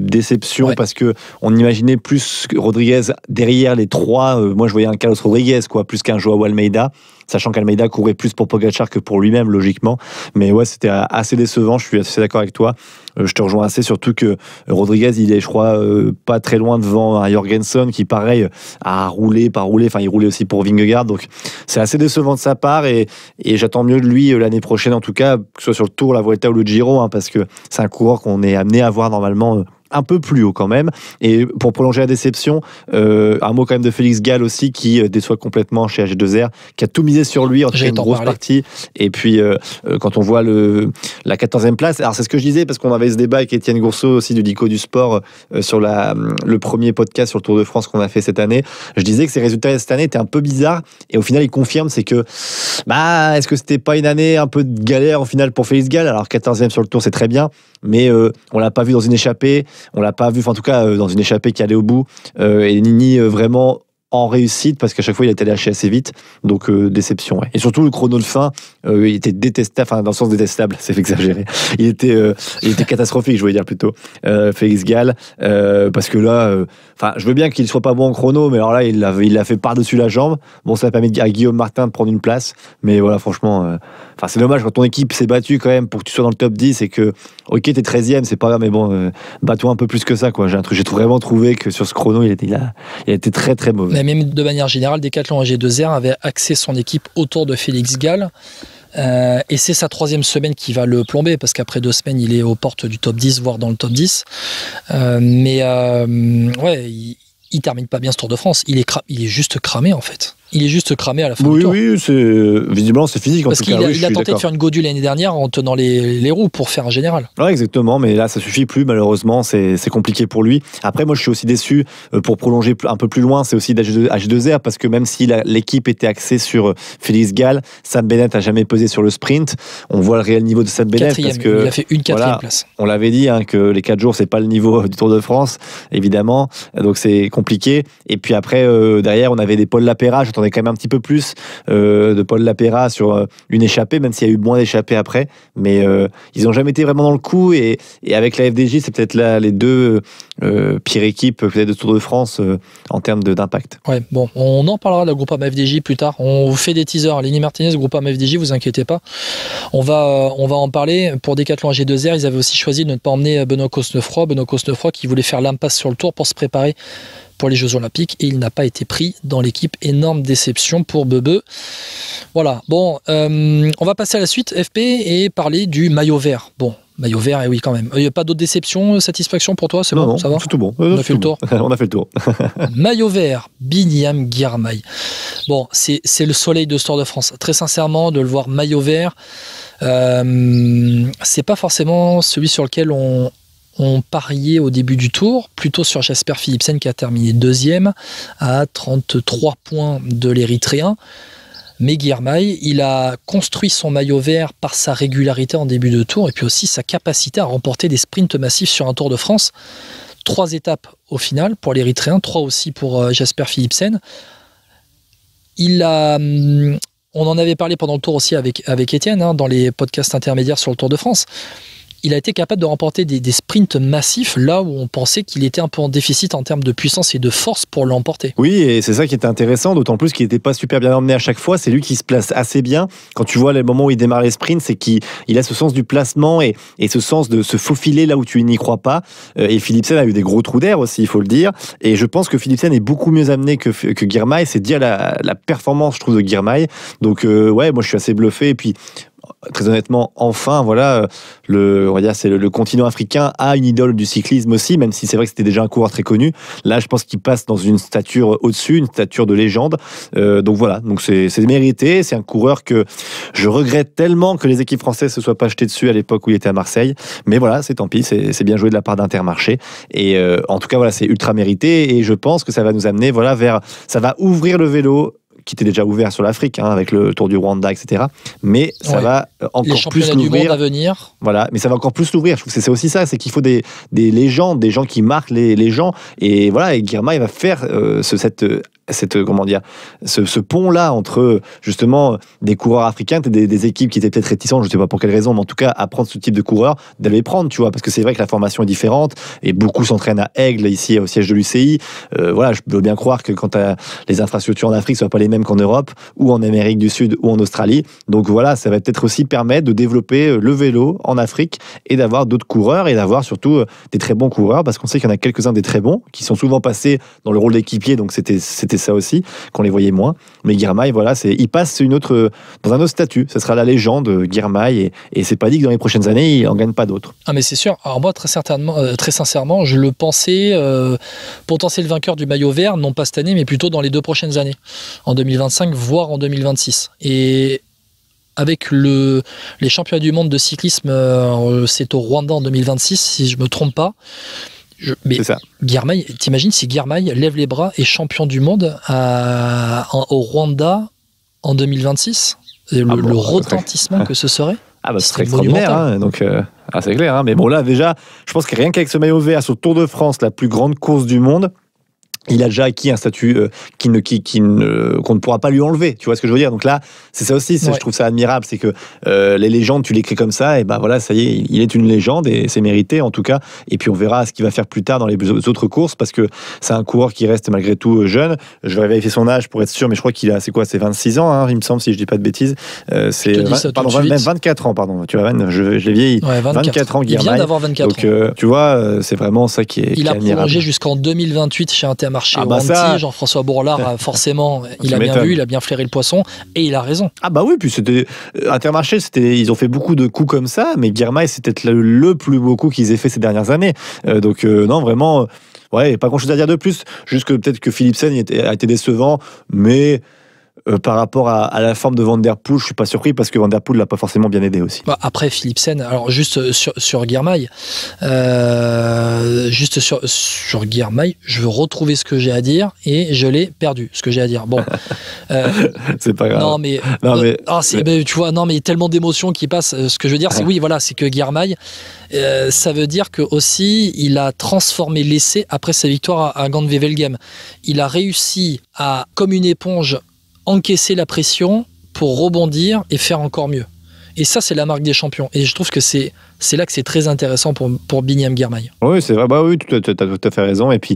déception, parce que on imaginait plus Rodriguez derrière les trois. Moi, je voyais un Carlos Rodriguez, plus qu'un Joao Almeida, sachant qu'Almeida courait plus pour Pogačar que pour lui-même, logiquement. Mais ouais, c'était assez décevant, je suis assez d'accord avec toi. Je te rejoins assez, surtout que Rodriguez, il est, je crois, pas très loin devant un Jorgensen qui, pareil, a roulé, enfin, il roulait aussi pour Vingegaard. Donc, c'est assez décevant de sa part, et j'attends mieux de lui l'année prochaine, en tout cas, que ce soit sur le Tour, la Vuelta ou le Giro, parce que c'est un coureur qu'on est amené à voir normalement un peu plus haut quand même. Et pour prolonger la déception, un mot quand même de Félix Gall aussi, qui déçoit complètement chez AG2R, qui a tout misé sur lui en une grosse partie. Et puis quand on voit la 14e place, alors c'est ce que je disais, parce qu'on avait ce débat avec Étienne Gourceau aussi du Dico du Sport sur le premier podcast sur le Tour de France qu'on a fait cette année. Je disais que ces résultats cette année étaient un peu bizarres, et au final il confirme, c'est que est-ce que c'était pas une année un peu de galère au final pour Félix Gall? Alors 14e sur le Tour, c'est très bien, mais on l'a pas vu dans une échappée. On l'a pas vu, en tout cas dans une échappée qui allait au bout, et Nini vraiment en réussite, parce qu'à chaque fois il a été lâché assez vite, donc déception. Ouais. Et surtout le chrono de fin, il était détestable, enfin dans le sens détestable, c'est exagéré. Il était catastrophique, je voulais dire plutôt. Félix Gall, parce que là, je veux bien qu'il soit pas bon en chrono, mais alors là il l'a fait par-dessus la jambe. Bon, ça a permis à Guillaume Martin de prendre une place, mais voilà, franchement, c'est dommage quand ton équipe s'est battue quand même pour que tu sois dans le top 10, et que, ok, t'es 13e, c'est pas grave, mais bon, bats-toi un peu plus que ça, quoi. J'ai vraiment trouvé que sur ce chrono, il a été très très mauvais. Mais même de manière générale, Decathlon AG2R avait axé son équipe autour de Félix Gall. Et c'est sa 3e semaine qui va le plomber, parce qu'après 2 semaines, il est aux portes du top 10, voire dans le top 10. Il termine pas bien ce Tour de France. Il est juste cramé, en fait. Il est juste cramé à la fin du Tour. Oui, visiblement c'est physique. Parce qu'il a tenté de faire une Gaudu l'année dernière en tenant les roues pour faire un général. Ouais, exactement, mais là ça suffit plus, malheureusement, c'est compliqué pour lui. Après, moi je suis aussi déçu, pour prolonger un peu plus loin, c'est aussi d'H2R, parce que même si l'équipe était axée sur Félix Gall, Sam Bennett n'a jamais pesé sur le sprint. On voit le réel niveau de Sam Bennett, parce que il a fait une 4e place. On l'avait dit, que les 4 jours c'est pas le niveau du Tour de France, évidemment, donc c'est compliqué. Et puis après, derrière, on avait des Paul Lapéra. J'attendais quand même un petit peu plus de Paul Lapéra sur une échappée, même s'il y a eu moins d'échappées après, mais ils n'ont jamais été vraiment dans le coup, et avec la FDJ, c'est peut-être les deux pires équipes peut-être de Tour de France en termes d'impact. Ouais, bon, on en parlera de la Groupama FDJ plus tard. On vous fait des teasers. Lenny Martinez, Groupama FDJ, vous inquiétez pas. On va en parler. Pour Decathlon AG2R, ils avaient aussi choisi de ne pas emmener Benoît Cosnefroy qui voulait faire l'impasse sur le Tour pour se préparer pour les Jeux Olympiques, et il n'a pas été pris dans l'équipe. Énorme déception pour Bebe. Voilà, bon, on va passer à la suite, FP, et parler du maillot vert. Bon, maillot vert, et oui, quand même. Il n'y a pas d'autres déceptions, satisfaction pour toi? C'est bon, non, ça va? C'est tout bon. On a fait le tour. On a fait le tour. Maillot vert, Binyam Girmay. Bon, c'est le soleil de ce Tour de France. Très sincèrement, de le voir maillot vert, c'est pas forcément celui sur lequel on ont parié au début du tour plutôt sur Jasper Philipsen qui a terminé deuxième à 33 points de l'Érythréen. Mais Girmay, il a construit son maillot vert par sa régularité en début de tour et puis aussi sa capacité à remporter des sprints massifs sur un Tour de France. 3 étapes au final pour l'Érythréen, 3 aussi pour Jasper Philipsen. On en avait parlé pendant le tour aussi avec Étienne, dans les podcasts intermédiaires sur le Tour de France. Il a été capable de remporter des sprints massifs là où on pensait qu'il était un peu en déficit en termes de puissance et de force pour l'emporter. Oui, et c'est ça qui était intéressant, d'autant plus qu'il n'était pas super bien emmené à chaque fois. C'est lui qui se place assez bien. Quand tu vois les moments où il démarre les sprints, c'est qu'il a ce sens du placement et ce sens de se faufiler là où tu n'y crois pas. Et Philipsen a eu des gros trous d'air aussi, il faut le dire. Et je pense que Philipsen est beaucoup mieux amené que Girmay. C'est dire la performance, je trouve, de Girmay. Donc, ouais, moi je suis assez bluffé. Et puis, très honnêtement, enfin, voilà, on va dire, c'est le continent africain a une idole du cyclisme aussi, même si c'est vrai que c'était déjà un coureur très connu. Là, je pense qu'il passe dans une stature au-dessus, une stature de légende. Donc voilà, donc c'est mérité. C'est un coureur que je regrette tellement que les équipes françaises se soient pas jetées dessus à l'époque où il était à Marseille. Mais voilà, c'est tant pis, c'est bien joué de la part d'Intermarché. Et en tout cas, voilà, c'est ultra mérité. Et je pense que ça va nous amener, voilà, ça va ouvrir le vélo, qui était déjà ouvert sur l'Afrique, avec le Tour du Rwanda, etc. Mais ça va encore plus l'ouvrir. Les championnats du monde à venir. Voilà, mais ça va encore plus l'ouvrir. Je trouve que c'est aussi ça, c'est qu'il faut des légendes, des gens qui marquent les gens. Et voilà, et Girmay va faire comment dire, ce pont-là entre justement des coureurs africains, des équipes qui étaient peut-être réticentes, je ne sais pas pour quelle raison, mais en tout cas, à prendre ce type de coureurs, d'aller les prendre, tu vois, parce que c'est vrai que la formation est différente et beaucoup s'entraînent à Aigle, ici au siège de l'UCI. Voilà, je peux bien croire que quand les infrastructures en Afrique ne soient pas les mêmes qu'en Europe ou en Amérique du Sud ou en Australie. Donc voilà, ça va peut-être aussi permettre de développer le vélo en Afrique et d'avoir d'autres coureurs et d'avoir surtout des très bons coureurs, parce qu'on sait qu'il y en a quelques-uns des très bons qui sont souvent passés dans le rôle d'équipier, donc c'était ça aussi, qu'on les voyait moins. Mais Girmay, voilà, il passe dans un autre statut. Ça sera la légende, Girmay, et c'est pas dit que dans les prochaines années, il en gagne pas d'autres. Ah, mais c'est sûr. Alors moi, très sincèrement, je le pensais potentiel vainqueur du maillot vert, non pas cette année, mais plutôt dans les 2 prochaines années, en 2025, voire en 2026. Et avec les championnats du monde de cyclisme, c'est au Rwanda en 2026, si je me trompe pas. Mais Girmay, t'imagines si Girmay lève les bras et champion du monde au Rwanda en 2026, le retentissement que ce serait. Ah bah, ce serait extraordinaire, donc c'est clair. Mais bon, là déjà, je pense que rien qu'avec ce maillot vert sur le Tour de France, la plus grande course du monde, il a déjà acquis un statut qu'on ne pourra pas lui enlever, tu vois ce que je veux dire. Donc là, c'est ça aussi, je trouve ça admirable, c'est que les légendes, tu l'écris comme ça, et bah voilà, ça y est, il est une légende, et c'est mérité en tout cas. Et puis on verra ce qu'il va faire plus tard dans les autres courses, parce que c'est un coureur qui reste malgré tout jeune. Je vais vérifier son âge pour être sûr, mais je crois qu'il a, c'est 26 ans, il me semble, si je dis pas de bêtises. C'est même 24 ans, pardon. Tu vois, je l'ai vieilli. 24 ans, Girmay. Il vient d'avoir 24 ans. Donc tu vois, c'est vraiment ça qui est Il a prolongé jusqu'en 2028 chez Intermarché. Jean-François Bourlard, forcément, il a bien vu, il a bien flairé le poisson, et il a raison. Ah bah oui, puis c'était Intermarché, ils ont fait beaucoup de coups comme ça, mais Girmay, c'est peut-être le plus beau coup qu'ils aient fait ces dernières années. Donc non, vraiment, pas grand-chose à dire de plus. Juste que peut-être que Philipsen a été décevant, mais par rapport à la forme de Van Der Poel, je suis pas surpris, parce que Van Der Poel l'a pas forcément bien aidé aussi. Après Philipsen, alors juste sur Girmay, sur Girmay, je veux retrouver ce que j'ai à dire et je l'ai perdu, ce que j'ai à dire. Bon, c'est pas grave. Non mais tu vois, non mais tellement d'émotions qui passent. Ce que je veux dire, c'est que Girmay, ça veut dire que aussi il a transformé l'essai après sa victoire à Gand-Wevelgem. Il a réussi à, comme une éponge, encaisser la pression pour rebondir et faire encore mieux. Et ça, c'est la marque des champions. Et je trouve que c'est là que c'est très intéressant pour Binyam Girmay. Oui, c'est vrai. Bah oui, tu as tout à fait raison. Et puis,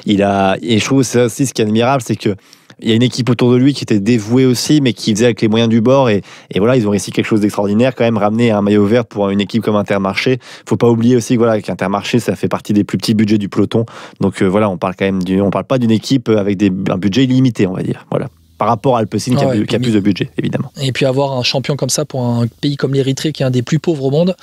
et je trouve ça aussi, ce qui est admirable, c'est que il y a une équipe autour de lui qui était dévouée aussi, mais qui faisait avec les moyens du bord. Et voilà, ils ont réussi quelque chose d'extraordinaire, quand même, ramener un maillot vert pour une équipe comme Intermarché. Faut pas oublier aussi qu'Intermarché, ça fait partie des plus petits budgets du peloton. Donc voilà, on parle quand même on parle pas d'une équipe avec un budget illimité, on va dire. Voilà. Par rapport à Alpecin qui a plus de budget, évidemment. Et puis avoir un champion comme ça pour un pays comme l'Érythrée, qui est un des plus pauvres au monde,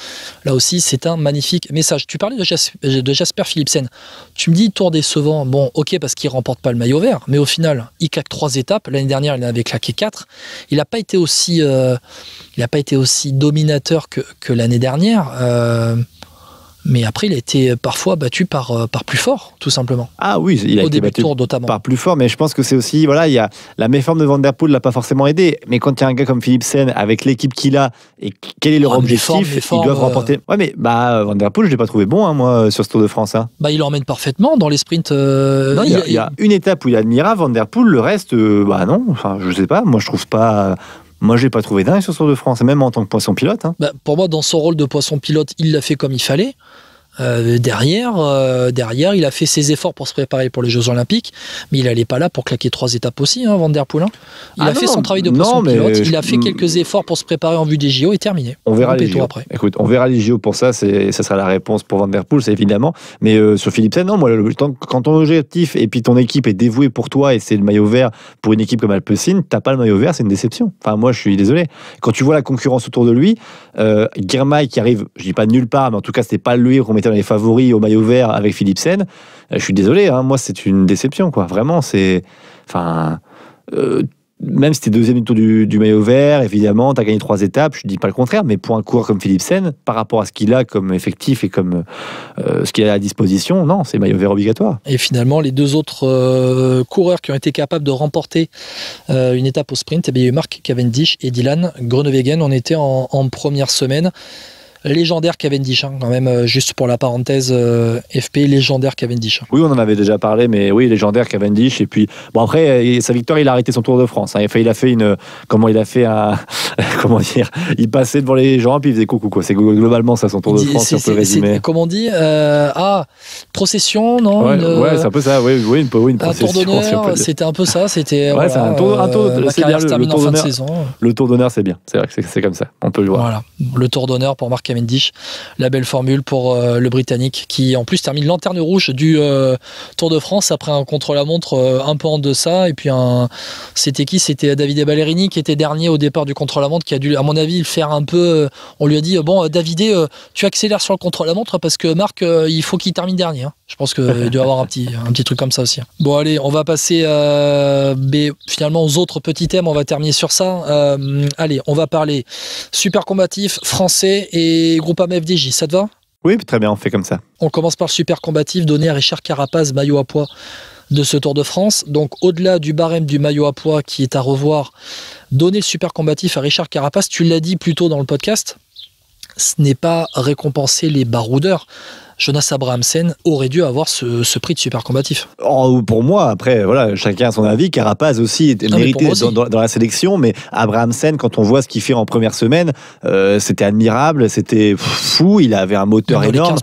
là aussi, c'est un magnifique message. Tu parlais de Jasper Philipsen. Tu me dis tour décevant. Bon, ok, parce qu'il remporte pas le maillot vert, mais au final, il claque 3 étapes. L'année dernière, il en avait claqué 4. Il n'a pas été aussi dominateur que l'année dernière. Mais après, il a été parfois battu par plus fort, tout simplement. Ah oui, il a Au été début de battu tour, notamment. par plus fort, mais je pense que c'est aussi, voilà, il y a la méforme de Van Der Poel l'a pas forcément aidé, mais quand il y a un gars comme Philipsen avec l'équipe qu'il a et quel est leur objectif, ils doivent remporter. Ouais, mais Van Der Poel, je l'ai pas trouvé bon, moi, sur ce Tour de France. Il emmène parfaitement dans les sprints. Non, il y a une étape où il est admirable, Van Der Poel, le reste, non, enfin, je sais pas, moi je trouve pas. Moi, je l'ai pas trouvé dingue sur ce Tour de France, même en tant que poisson pilote. Pour moi, dans son rôle de poisson pilote, il l'a fait comme il fallait. Derrière, il a fait ses efforts pour se préparer pour les Jeux Olympiques, mais il n'allait pas là pour claquer 3 étapes aussi, Van Der Poel. Il a fait son travail de poisson pilote, il a fait quelques efforts pour se préparer en vue des JO et terminé. On verra les JO après. Écoute, on verra les JO pour ça, ça sera la réponse pour Van Der Poel, c'est évidemment. Mais sur Philipsen, non, moi, quand ton objectif et puis ton équipe est dévouée pour toi et c'est le maillot vert pour une équipe comme Alpecin, t'as pas le maillot vert, c'est une déception. Enfin, moi, je suis désolé. Quand tu vois la concurrence autour de lui, Girmay qui arrive, je dis pas de nulle part, mais en tout cas, c'était pas lui qu'on mettait dans les favoris au maillot vert avec Philipsen, je suis désolé, moi c'est une déception, quoi. Vraiment, c'est, même si t'es deuxième du tour du maillot vert, évidemment, t'as gagné 3 étapes, je dis pas le contraire, mais pour un coureur comme Philipsen, par rapport à ce qu'il a comme effectif et comme ce qu'il a à disposition, non, c'est maillot vert obligatoire. Et finalement, les 2 autres coureurs qui ont été capables de remporter une étape au sprint, il y a eu Mark Cavendish et Dylan Groenewegen. On était en première semaine. Légendaire Cavendish, quand même, juste pour la parenthèse, FP, légendaire Cavendish. Oui, on en avait déjà parlé, mais oui, légendaire Cavendish. Et puis, bon, après, sa victoire, il a arrêté son Tour de France. Il a fait il passait devant les gens, puis il faisait coucou, quoi. C'est globalement ça, son Tour de France, si on peut résumer. Comment on dit procession, non? Ouais, c'est un peu ça, oui, une procession. Un tour d'honneur, c'était un peu ça. C'était, c'est un tour la carrière se termine en fin de saison. Le Tour d'honneur, c'est bien. C'est vrai que c'est comme ça. On peut le voir. Voilà, le Tour d'honneur pour Mark Cavendish, la belle formule pour le Britannique qui en plus termine lanterne rouge du Tour de France après un contre-la-montre un peu en deçà. Et puis c'était qui? C'était Davide Ballerini qui était dernier au départ du contre-la-montre, qui a dû, à mon avis, le faire un peu. On lui a dit Davide, tu accélères sur le contre-la-montre parce que Marc, il faut qu'il termine dernier. Je pense qu'il doit y avoir un petit truc comme ça aussi. Bon, allez, on va passer finalement aux autres petits thèmes. On va terminer sur ça. Allez, on va parler super combatif français et Groupama FDJ. Ça te va? Oui, très bien, on fait comme ça. On commence par le super combatif donné à Richard Carapaz, maillot à pois de ce Tour de France. Donc, au-delà du barème du maillot à pois qui est à revoir, donner le super combatif à Richard Carapaz, tu l'as dit plus tôt dans le podcast, ce n'est pas récompenser les baroudeurs. Jonas Abrahamsen aurait dû avoir ce prix de super combatif. Pour moi, après, voilà, chacun a son avis. Carapaz aussi était mérité dans la sélection, mais Abrahamsen, quand on voit ce qu'il fait en première semaine, c'était admirable, c'était fou. Il avait un moteur énorme.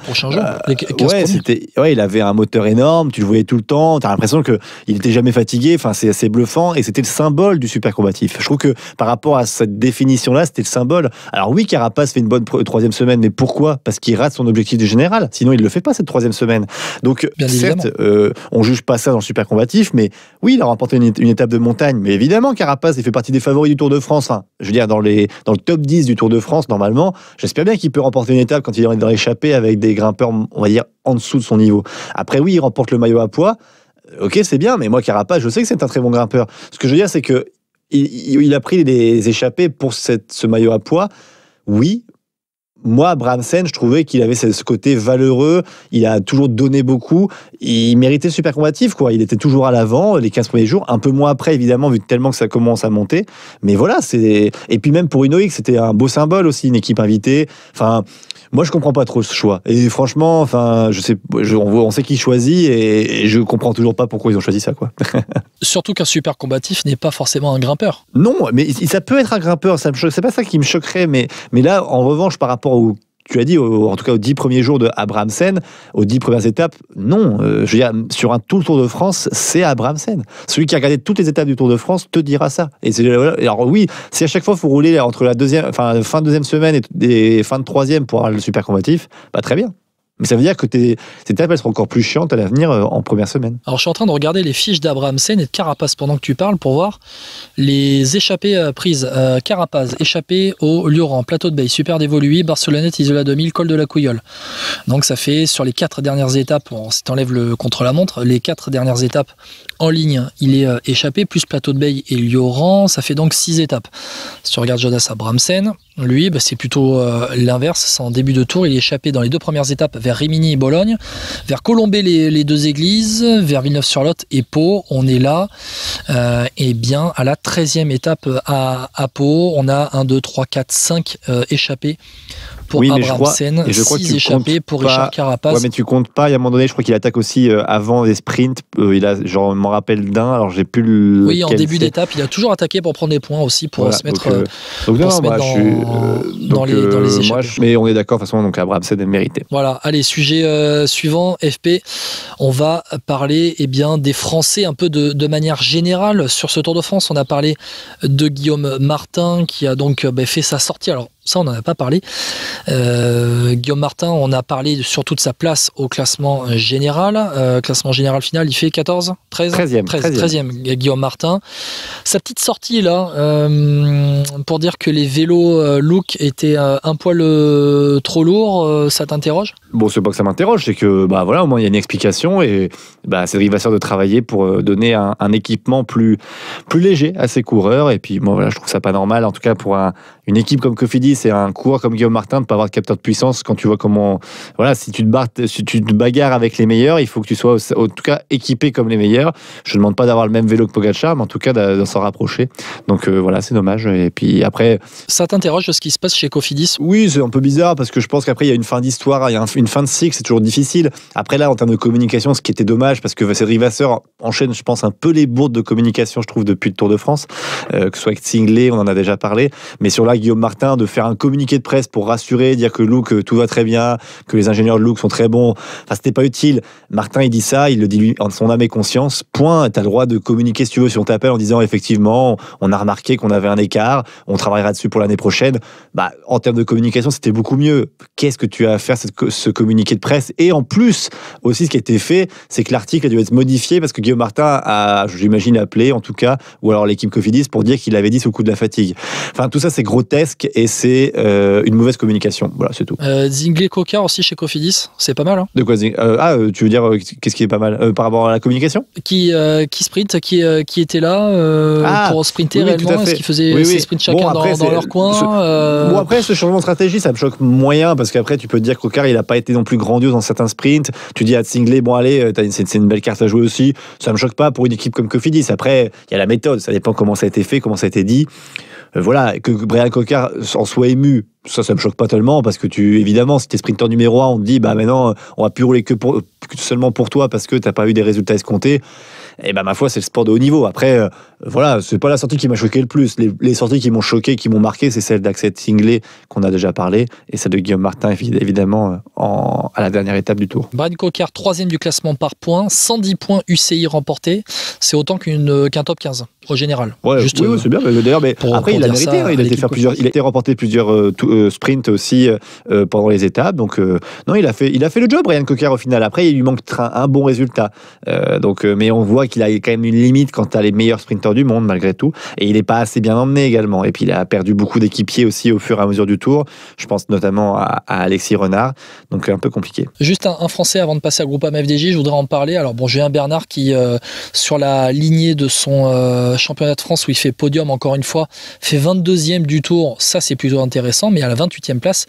Il avait un moteur énorme. Tu le voyais tout le temps. T'as l'impression que il était jamais fatigué. Enfin, c'est assez bluffant et c'était le symbole du super combatif. Je trouve que par rapport à cette définition-là, c'était le symbole. Alors oui, Carapaz fait une bonne 3e semaine, mais pourquoi? Parce qu'il rate son objectif du général. Sinon, il ne le fait pas cette 3e semaine. Donc, certes, on ne juge pas ça dans le super combatif, mais oui, il a remporté une étape de montagne. Mais évidemment, Carapaz, il fait partie des favoris du Tour de France. Enfin, je veux dire, dans le top 10 du Tour de France, normalement, j'espère bien qu'il peut remporter une étape quand il est dans l'échappée avec des grimpeurs, on va dire, en dessous de son niveau. Après, oui, il remporte le maillot à pois. Ok, c'est bien, mais moi, Carapaz, je sais que c'est un très bon grimpeur. Ce que je veux dire, c'est que il a pris des échappées pour ce maillot à pois. Oui. Moi, Abrahamsen, je trouvais qu'il avait ce côté valeureux, il a toujours donné beaucoup, il méritait le super combatif, quoi. Il était toujours à l'avant les 15 premiers jours, un peu moins après, évidemment, vu tellement que ça commence à monter. Mais voilà, et puis même pour Unox, c'était un beau symbole aussi, une équipe invitée. Enfin, moi, je comprends pas trop ce choix. Et franchement, enfin, on sait qui choisit et je comprends toujours pas pourquoi ils ont choisi ça, quoi. Surtout qu'un super combatif n'est pas forcément un grimpeur. Non, mais ça peut être un grimpeur. C'est pas ça qui me choquerait, mais là, en revanche, par rapport tu as dit, en tout cas aux 10 premiers jours de Abrahamsen, aux 10 premières étapes, non. Je veux dire, sur un Tour de France, c'est Abrahamsen. Celui qui a regardé toutes les étapes du Tour de France te dira ça. Alors oui, si à chaque fois il faut rouler entre fin de 2e semaine et fin de 3e pour avoir le super combatif, très bien. Mais ça veut dire que ces étapes, elles seront encore plus chiantes à l'avenir en première semaine. Alors, je suis en train de regarder les fiches d'Abrahamsen et de Carapaz pendant que tu parles pour voir les échappées prises. Carapaz, échappée au Lioran, Plateau de Beille, Super d'évolué, Barcelonnette, Isola 2000, Col de la Couillole. Donc, ça fait sur les 4 dernières étapes, si tu enlèves le contre-la-montre, les 4 dernières étapes en ligne, il est échappé, plus Plateau de Beille et Lioran, ça fait donc 6 étapes. Si tu regardes Jonas Abrahamsen, Lui, c'est plutôt l'inverse. C'est en début de tour. Il est échappé dans les 2 premières étapes vers Rimini et Bologne, vers Colombey les 2 églises, vers Villeneuve-sur-Lot et Pau. On est là, et bien à la 13e étape à Pau. On a 1, 2, 3, 4, 5 échappés pour Abrahamsen, 6 échappés pour Richard Carapaz. Ouais, mais tu comptes pas. Il y a un moment donné, je crois qu'il attaque aussi avant les sprints. Il a, je me rappelle d'un. Alors j'ai plus le. Oui, en début d'étape, il a toujours attaqué pour prendre des points aussi, pour se mettre, dans les échappées. Mais on est d'accord, de toute façon, donc Abrahamsen est mérité. Voilà. Allez, sujet suivant, FP. On va parler des Français un peu de manière générale sur ce Tour de France. On a parlé de Guillaume Martin qui a donc fait sa sortie. Alors ça, on n'en a pas parlé. Guillaume Martin, on a parlé surtout de sa place au classement général. Classement général final, il fait 14 13 13e Guillaume Martin. Sa petite sortie là, pour dire que les vélos Look étaient un poil trop lourds, ça t'interroge ? Bon, c'est pas que ça m'interroge, c'est que voilà, au moins il y a une explication et c'est Rivasseur de travailler pour donner un équipement plus léger à ses coureurs. Et puis moi, voilà, je trouve ça pas normal, en tout cas pour une équipe comme Cofidis et un coureur comme Guillaume Martin de pas avoir de capteur de puissance. Quand tu vois comment, voilà, si tu te bagarres avec les meilleurs, il faut que tu sois en tout cas équipé comme les meilleurs. Je ne demande pas d'avoir le même vélo que Pogačar, mais en tout cas de s'en rapprocher. Donc voilà, c'est dommage. Et puis après, ça t'interroge de ce qui se passe chez Cofidis ? Oui, c'est un peu bizarre parce que je pense qu'après il y a une fin d'histoire, il y a une fin de cycle, c'est toujours difficile. Après là, en termes de communication, ce qui était dommage, parce que Cédric Vasseur enchaîne, je pense, un peu les bourdes de communication, je trouve, depuis le Tour de France, que ce soit avec Singley, on en a déjà parlé, mais sur là, Guillaume Martin, de faire un communiqué de presse pour rassurer, dire que Look, tout va très bien, que les ingénieurs de Look sont très bons, enfin, c'était pas utile. Martin, il dit ça, il le dit lui en son âme et conscience, point. T'as le droit de communiquer si tu veux, si on t'appelle en disant effectivement, on a remarqué qu'on avait un écart, on travaillera dessus pour l'année prochaine. En termes de communication, c'était beaucoup mieux. Qu'est-ce que tu as à faire, ce communiqué de presse? Et en plus, aussi, ce qui a été fait, c'est que l'article a dû être modifié parce que Guillaume Martin a, j'imagine, appelé, en tout cas, ou alors l'équipe Cofidis, pour dire qu'il avait dit sous le coup de la fatigue. Enfin, tout ça, c'est grotesque et c'est une mauvaise communication. Voilà, c'est tout. Zingley Coquard aussi chez Cofidis, c'est pas mal. Hein. De quoi tu veux dire, qu'est-ce qui est pas mal par rapport à la communication? Qui sprint, qui était là pour sprinter réellement? Est-ce qu'ils faisaient ces sprints chacun dans leur coin Bon, après, ce changement de stratégie, ça me choque moyen parce qu'après, tu peux te dire que Coquard, il n'a pas été non plus grandiose dans certains sprints. Tu dis à Zingley, bon, allez, c'est une belle carte à jouer aussi. Ça me choque pas pour une équipe comme Cofidis. Après, il y a la méthode, ça dépend comment ça a été fait, comment ça a été dit. Voilà, que Brian Coquard en soit ému, ça me choque pas tellement parce que évidemment, si t'es sprinter numéro 1, on te dit, maintenant, on va plus rouler que seulement pour toi parce que t'as pas eu des résultats escomptés. Et ma foi, c'est le sport de haut niveau. Après, voilà, c'est pas la sortie qui m'a choqué le plus. Les sorties qui m'ont choqué, qui m'ont marqué, c'est celle d'Axel Singley qu'on a déjà parlé et celle de Guillaume Martin, évidemment, à la dernière étape du Tour. Brian Coquard, 3e du classement par points, 110 points UCI remportés. C'est autant qu'un top 15 au général. Ouais, oui, c'est bien. D'ailleurs, après, il a mérité. Il a été remporté plusieurs sprints aussi pendant les étapes. Donc, non, il a fait le job, Brian Coquard, au final. Après, il lui manque un bon résultat. Mais on voit qu'il a quand même une limite quand tu as les meilleurs sprinteurs du monde, malgré tout. Et il n'est pas assez bien emmené également. Et puis, il a perdu beaucoup d'équipiers aussi au fur et à mesure du Tour. Je pense notamment à Alexis Renard. Donc, un peu compliqué. Juste un Français avant de passer à Groupama FDJ, je voudrais en parler. Alors, Julien Bernard qui, sur la lignée de son championnat de France où il fait podium encore une fois, fait 22e du Tour. Ça, c'est plutôt intéressant. Mais à la 28e place,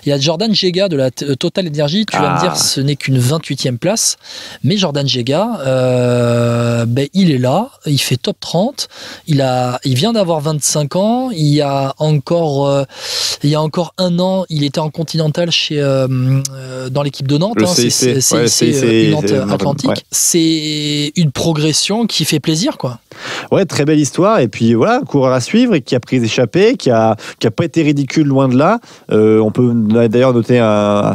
il y a Jordan Gega de la Total Energy. Tu vas me dire, ce n'est qu'une 28e place. Mais Jordan Gega, il est là, il fait top 30, il vient d'avoir 25 ans, il y a encore un an, il était en Continental dans l'équipe de Nantes, c'est Nantes Atlantique. Ouais. C'est une progression qui fait plaisir, quoi. Ouais, très belle histoire, et puis voilà, un coureur à suivre et qui a pris des échappées, qui a pas été ridicule, loin de là. On peut d'ailleurs noter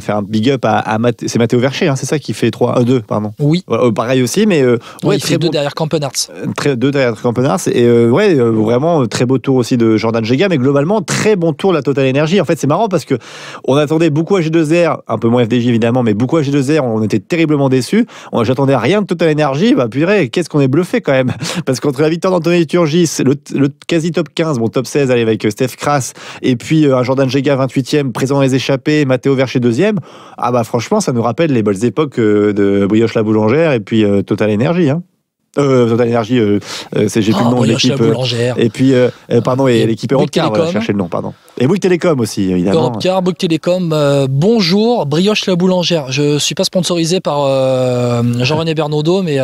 faire un big up à c'est Matteo Vercher, c'est ça qui fait 2, pardon. Oui. Pareil aussi, mais il fait 2 derrière Campenarts. 2 derrière Campenarts, et vraiment très beau tour aussi de Jordan Gega, mais globalement très bon tour de la Total Energy. En fait, c'est marrant parce que on attendait beaucoup à G2R, un peu moins FDJ évidemment, mais beaucoup à G2R, on était terriblement déçus. J'attendais rien de Total Energy, purée, qu'est-ce qu'on est bluffé quand même, parce qu'entre la victoire d'Anthony Turgis, le quasi top 15, top 16 allez, avec Steph Kras, et puis un Jordan Gega 28e, présent dans les échappées, Matteo Vercher 2e, franchement, ça nous rappelle les bonnes époques de Brioche la Boulangère et puis Total Energy, Total Energy, j'ai plus le nom de l'équipe. La Boulangère. Et puis, pardon, et l'équipe Eurocar, voilà, chercher le nom, pardon. Et Bouygues Télécom aussi, évidemment. Europcar, Bouygues Télécom, bonjour, Brioche la boulangère. Je suis pas sponsorisé par Jean-René Bernaudot, mais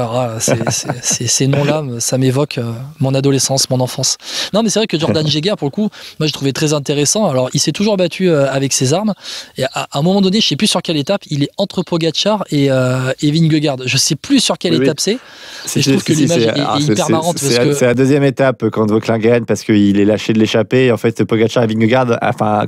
ces noms-là, ça m'évoque mon adolescence, mon enfance. Non, mais c'est vrai que Jordan Jaeger, pour le coup, moi j'ai trouvé très intéressant. Alors, il s'est toujours battu avec ses armes, et à un moment donné, je sais plus sur quelle étape, il est entre Pogacar et Vingegaard. Je sais plus sur quelle étape c'est. Et je trouve que l'image est hyper marrante. C'est la deuxième étape quand Vauclin gagne, parce qu'il est lâché de l'échappée. Et en fait, Pogacar et Vingegaard,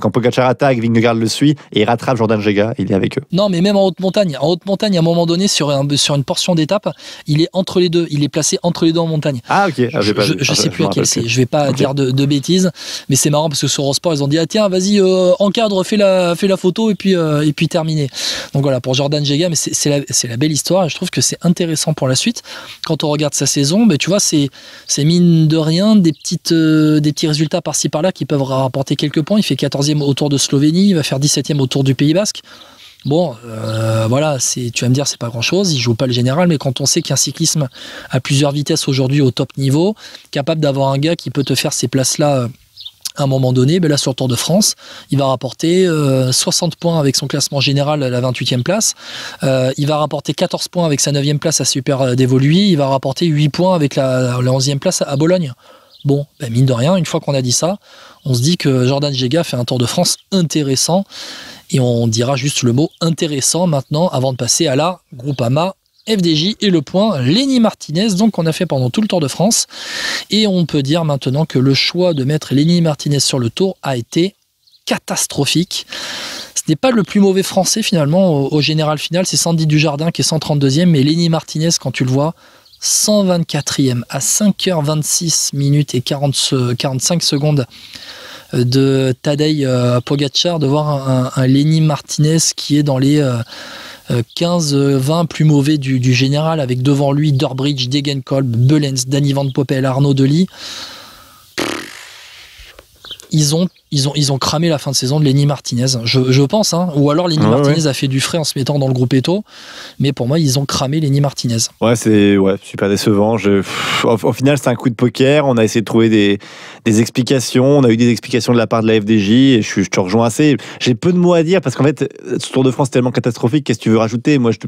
quand Pogacar attaque, Vingegaard le suit et il rattrape Jordan Jaeger, il est avec eux. Non, mais même en haute montagne, à un moment donné, sur une portion d'étape, il est entre les deux, il est placé entre les deux en montagne. Ah ok, je sais plus à quel c'est, je vais pas dire de bêtises, mais c'est marrant parce que sur Eurosport, ils ont dit tiens, vas-y, encadre, fais la photo et puis terminé. Donc voilà, pour Jordan Jaeger, mais c'est la belle histoire et je trouve que c'est intéressant pour la suite. Quand on regarde sa saison, tu vois, c'est mine de rien des petits résultats par-ci par-là qui peuvent rapporter quelques points. Il fait 14e au Tour de Slovénie, il va faire 17e au Tour du Pays Basque. Bon, voilà, tu vas me dire, c'est pas grand-chose, il joue pas le général, mais quand on sait qu'un cyclisme à plusieurs vitesses aujourd'hui au top niveau, capable d'avoir un gars qui peut te faire ces places-là à un moment donné, là sur le Tour de France, il va rapporter 60 points avec son classement général à la 28e place, il va rapporter 14 points avec sa 9e place à Super Dévoluy, il va rapporter 8 points avec la 11e place à Bologne. Bon, mine de rien, une fois qu'on a dit ça, on se dit que Jordan Jaeger fait un Tour de France intéressant et on dira juste le mot intéressant maintenant avant de passer à la Groupama FDJ et le point Lenny Martinez, donc on a fait pendant tout le Tour de France, et on peut dire maintenant que le choix de mettre Lenny Martinez sur le Tour a été catastrophique. Ce n'est pas le plus mauvais français finalement au général final, c'est Sandy Dujardin qui est 132e, mais Lenny Martinez, quand tu le vois, 124e à 5h26 minutes et 45 secondes de Tadej Pogacar, de voir un Lenny Martinez qui est dans les 15-20 plus mauvais du général, avec devant lui Durbridge, Degenkolb, Behlens, Danny Van Poppel, Arnaud Delis. Ils ont cramé la fin de saison de Lenny Martinez, je pense, hein. Ou alors Lenny Martinez a fait du frais en se mettant dans le groupe Eto, mais pour moi ils ont cramé Lenny Martinez. Ouais, c'est super décevant. Au final, c'est un coup de poker. On a essayé de trouver des explications. On a eu des explications de la part de la FDJ et je te rejoins assez. J'ai peu de mots à dire parce qu'en fait, ce Tour de France est tellement catastrophique. Qu'est-ce que tu veux rajouter ? Moi, je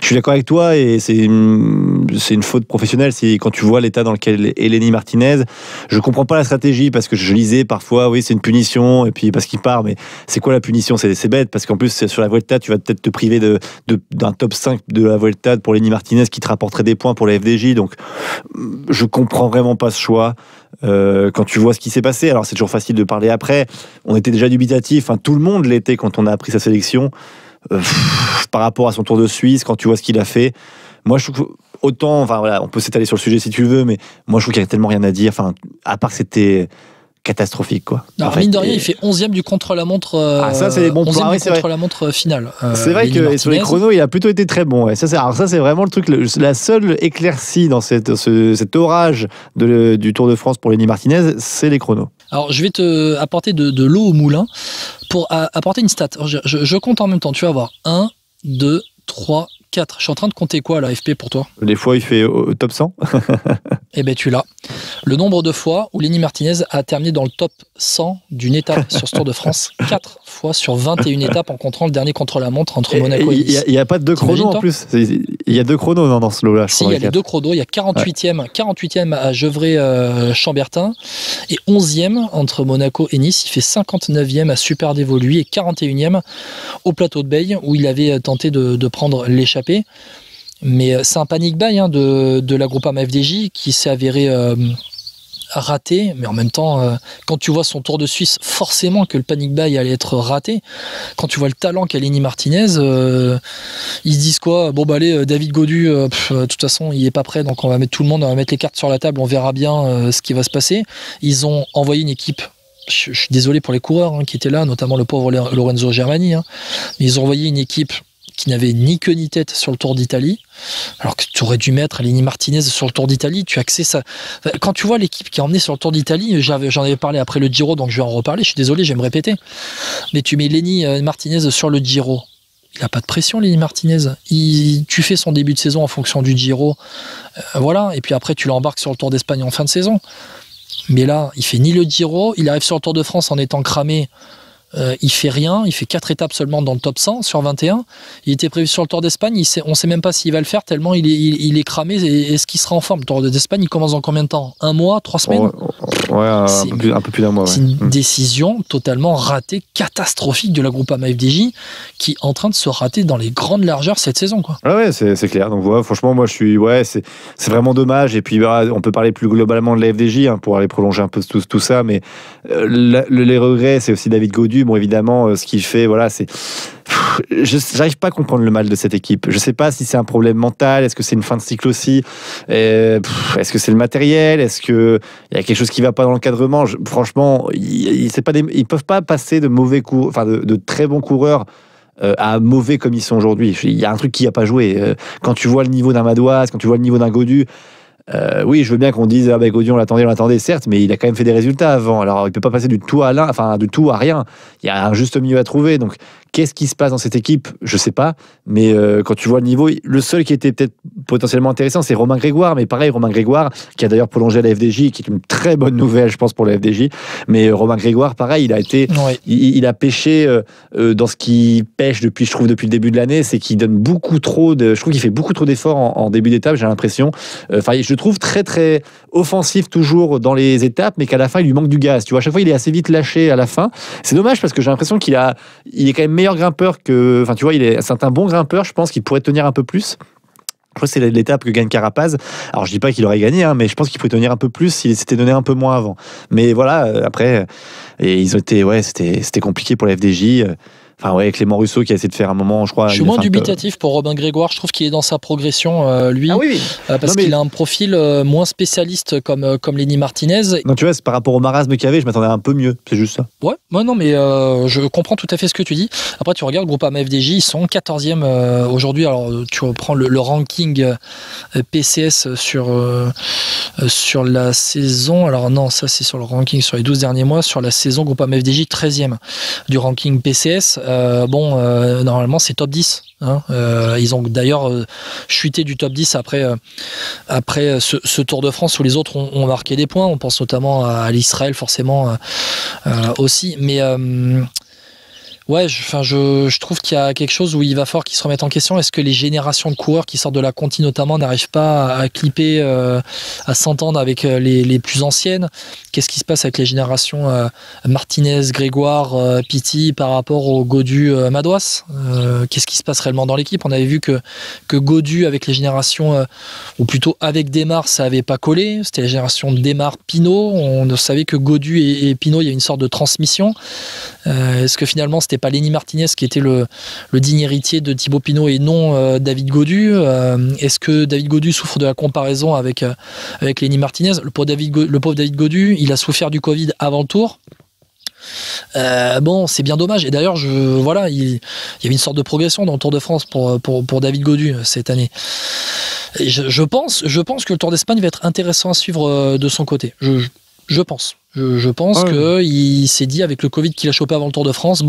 suis d'accord avec toi et c'est une faute professionnelle. Quand tu vois l'état dans lequel est Lenny Martinez, je comprends pas la stratégie parce que je lisais parfois, oui, c'est une punition et puis parce qu'il part, mais c'est quoi la punition ? C'est bête parce qu'en plus sur la Vuelta, tu vas peut-être te priver d'un top 5 de la Vuelta pour Lenny Martinez qui te rapporterait des points pour la FDJ. Donc je comprends vraiment pas ce choix. Quand tu vois ce qui s'est passé, alors c'est toujours facile de parler après, on était déjà dubitatif, hein, tout le monde l'était quand on a appris sa sélection, par rapport à son Tour de Suisse, quand tu vois ce qu'il a fait. Moi je trouve autant, on peut s'étaler sur le sujet si tu veux, mais moi je trouve qu'il n'y a tellement rien à dire, à part que c'était catastrophique, quoi. Alors, mine de rien, il fait 11e du contre-la-montre. Ça, c'est des bons points. Contre-la-montre finale. C'est vrai que sur les chronos, il a plutôt été très bon. Ouais. Ça, c'est vraiment le truc, la seule éclaircie dans cet orage du Tour de France pour Lenny Martinez, c'est les chronos. Alors, je vais te apporter de l'eau au moulin pour apporter une stat. Je compte en même temps. Tu vas voir 1, 2, 3, 4. Je suis en train de compter quoi à la FP pour toi ? Les fois, il fait au top 100. Eh bien, tu l'as. Le nombre de fois où Lenny Martinez a terminé dans le top 100 d'une étape sur ce Tour de France, 4 fois sur 21 étapes en comptant le dernier contre-la-montre entre Monaco et Nice. Il n'y a pas de deux chronos en plus. Il y a deux chronos dans ce lot-là. Si, il y a les deux chronos. Il y a 48e à Gevrey-Chambertin et 11e entre Monaco et Nice. Il fait 59e à Super Dévoluy et 41e au Plateau de Beille où il avait tenté de prendre l'échappée. Mais c'est un panic buy de la Groupama FDJ qui s'est avéré raté, mais en même temps, quand tu vois son Tour de Suisse, forcément que le panic buy allait être raté. Quand tu vois le talent qu'a Lenny Martinez, ils se disent quoi ? Bon, allez, David Gaudu, de toute façon, il est pas prêt, donc on va mettre tout le monde, on va mettre les cartes sur la table, on verra bien ce qui va se passer. Ils ont envoyé une équipe. Je suis désolé pour les coureurs qui étaient là, notamment le pauvre Lorenzo Germani, mais ils ont envoyé une équipe qui n'avait ni queue ni tête sur le Tour d'Italie, alors que tu aurais dû mettre Lenny Martinez sur le Tour d'Italie. Tu as accès ça. Quand tu vois l'équipe qui a emmené sur le Tour d'Italie, j'en avais parlé après le Giro, donc je vais en reparler. Je suis désolé, je vais me répéter. Mais tu mets Lenny Martinez sur le Giro. Il n'a pas de pression, Lenny Martinez. Tu fais son début de saison en fonction du Giro. Voilà. Et puis après, tu l'embarques sur le Tour d'Espagne en fin de saison. Mais là, il fait ni le Giro, il arrive sur le Tour de France en étant cramé. Il fait rien, il fait 4 étapes seulement dans le top 100 sur 21. Il était prévu sur le Tour d'Espagne, on ne sait même pas s'il va le faire tellement il est cramé. Est-ce qu'il sera en forme? Le Tour d'Espagne, il commence dans combien de temps? 1 mois, 3 semaines? Ouais, un peu plus d'un mois. C'est une décision totalement ratée, catastrophique de la Groupama FDJ qui est en train de se rater dans les grandes largeurs cette saison, quoi. Ouais, c'est clair. Donc voilà, franchement, moi c'est vraiment dommage. Et puis on peut parler plus globalement de la FDJ pour aller prolonger un peu tout ça, mais les regrets, c'est aussi David Gaudu. Bon, évidemment, ce qu'il fait, voilà, c'est. J'arrive pas à comprendre le mal de cette équipe. Je sais pas si c'est un problème mental, est-ce que c'est une fin de cycle aussi, est-ce que c'est le matériel, est-ce que il y a quelque chose qui va pas dans l'encadrement. Franchement, ils peuvent pas passer de mauvais de très bons coureurs à mauvais comme ils sont aujourd'hui. Il y a un truc qui a pas joué. Quand tu vois le niveau d'un Madouas, quand tu vois le niveau d'un Gaudu. Oui, je veux bien qu'on dise Gaudu, on l'attendait, certes, mais il a quand même fait des résultats avant. Alors, il peut pas passer du tout à rien. Il y a un juste milieu à trouver. Donc, qu'est-ce qui se passe dans cette équipe? Je sais pas. Mais quand tu vois le niveau, le seul qui était peut-être potentiellement intéressant, c'est Romain Grégoire. Mais pareil, Romain Grégoire, qui a d'ailleurs prolongé à la FDJ, qui est une très bonne nouvelle, je pense, pour la FDJ. Mais Romain Grégoire, pareil, il a pêché dans ce qu'il pêche depuis le début de l'année, c'est qu'il donne beaucoup trop je trouve qu'il fait beaucoup trop d'efforts en début d'étape, j'ai l'impression. Je le trouve très très offensif toujours dans les étapes, mais qu'à la fin il lui manque du gaz. Tu vois, à chaque fois il est assez vite lâché à la fin. C'est dommage parce que j'ai l'impression il est quand même meilleur grimpeur que. Enfin, tu vois, c'est un bon grimpeur. Je pense qu'il pourrait tenir un peu plus. Je crois que c'est l'étape que gagne Carapaz. Alors je dis pas qu'il aurait gagné, mais je pense qu'il pourrait tenir un peu plus s'il s'était donné un peu moins avant. Mais voilà, après, ils ont été, c'était compliqué pour la FDJ. Enfin ouais, Clément Russo qui a essayé de faire un moment, je crois. Je suis moins dubitatif pour Robin Grégoire. Je trouve qu'il est dans sa progression, lui. Ah oui. Parce qu'il a un profil moins spécialiste comme Lenny Martinez. Non, tu vois, c'est par rapport au marasme qu'il y avait, je m'attendais un peu mieux. C'est juste ça. Ouais, non, mais je comprends tout à fait ce que tu dis. Après, tu regardes Groupama FDJ, ils sont 14e aujourd'hui. Alors, tu reprends le ranking PCS sur la saison. Alors non, ça c'est sur le ranking sur les 12 derniers mois. Sur la saison, Groupama FDJ, 13e du ranking PCS. Normalement c'est top 10 ils ont d'ailleurs chuté du top 10 après ce Tour de France où les autres ont marqué des points. On pense notamment à l'Israël forcément aussi, mais ouais, je trouve qu'il y a quelque chose où il va falloir qu'ils se remettent en question. Est-ce que les générations de coureurs qui sortent de la Conti notamment n'arrivent pas à clipper, à s'entendre avec les plus anciennes? Qu'est-ce qui se passe avec les générations Martinez, Grégoire, Pitti par rapport au Gaudu, Madouas? Qu'est-ce qui se passe réellement dans l'équipe? On avait vu que Gaudu avec les générations, ou plutôt avec Démare, ça n'avait pas collé. C'était la génération Démare-Pinot. On savait que Gaudu et Pinot, il y a une sorte de transmission. Est-ce que finalement c'était pas Lenny Martinez qui était le digne héritier de Thibaut Pinot et non David Gaudu? Est-ce que David Gaudu souffre de la comparaison avec Lenny Martinez? Le pauvre David Gaudu, il a souffert du Covid avant le Tour. Bon, c'est bien dommage. Et d'ailleurs, il y avait une sorte de progression dans le Tour de France pour David Gaudu cette année. Et je pense que le Tour d'Espagne va être intéressant à suivre de son côté. Je pense. Je pense qu'il s'est dit avec le Covid qu'il a chopé avant le Tour de France,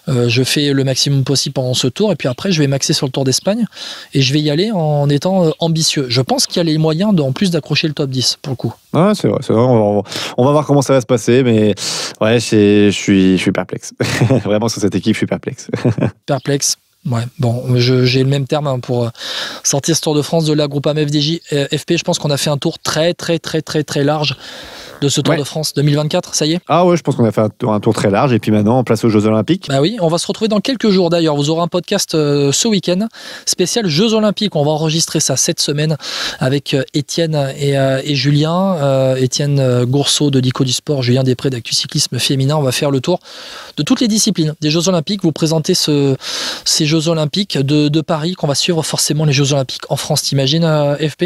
je fais le maximum possible pendant ce tour et puis après je vais m'axer sur le Tour d'Espagne et je vais y aller en étant ambitieux. Je pense qu'il y a les moyens en plus d'accrocher le top 10 pour le coup. Ouais, c'est vrai. On va voir comment ça va se passer, mais ouais, je suis perplexe. Vraiment sur cette équipe, je suis perplexe. Perplexe. Ouais, bon, j'ai le même terme pour sortir ce Tour de France de la Groupama FDJ FP. Je pense qu'on a fait un tour très très très très très large de ce Tour de France 2024, ça y est? Ah ouais, je pense qu'on a fait un tour très large et puis maintenant on place aux Jeux Olympiques. Bah oui, on va se retrouver dans quelques jours d'ailleurs. Vous aurez un podcast ce week-end spécial Jeux Olympiques. On va enregistrer ça cette semaine avec Étienne et Julien. Étienne Gourceau de l'ICO du Sport, Julien Després d'Actu Cyclisme Féminin. On va faire le tour de toutes les disciplines des Jeux Olympiques. Vous présentez ces Jeux Olympiques de Paris qu'on va suivre forcément les Jeux Olympiques en France. T'imagines FP?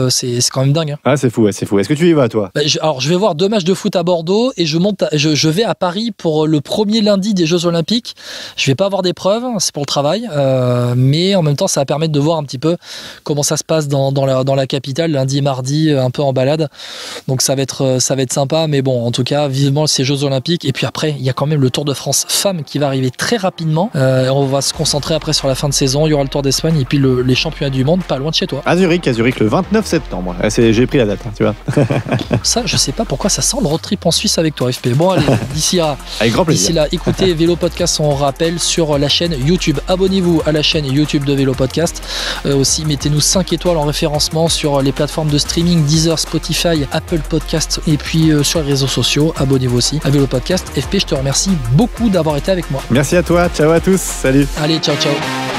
C'est quand même dingue. Hein. Ah c'est fou, c'est fou. Est-ce que tu y vas toi? Alors je vais voir 2 matchs de foot à Bordeaux et je vais à Paris pour le premier lundi des Jeux Olympiques. Je vais pas avoir d'épreuves, c'est pour le travail, mais en même temps ça va permettre de voir un petit peu comment ça se passe dans la capitale lundi et mardi, un peu en balade. Donc ça va être sympa, mais bon, en tout cas vivement ces Jeux Olympiques. Et puis après il y a quand même le Tour de France femmes qui va arriver très rapidement. On va se concentrer après sur la fin de saison. Il y aura le Tour d'Espagne et puis les championnats du monde pas loin de chez toi. À Zurich le 29 septembre. J'ai pris la date, tu vois. Ça je sais pas pourquoi ça sent le road trip en Suisse avec toi, FP. Bon, allez, d'ici là, écoutez Vélo Podcast, on rappelle, sur la chaîne YouTube. Abonnez-vous à la chaîne YouTube de Vélo Podcast. Aussi, mettez-nous 5 étoiles en référencement sur les plateformes de streaming Deezer, Spotify, Apple Podcast, et puis sur les réseaux sociaux. Abonnez-vous aussi à Vélo Podcast. FP, je te remercie beaucoup d'avoir été avec moi. Merci à toi. Ciao à tous. Salut. Allez, ciao, ciao.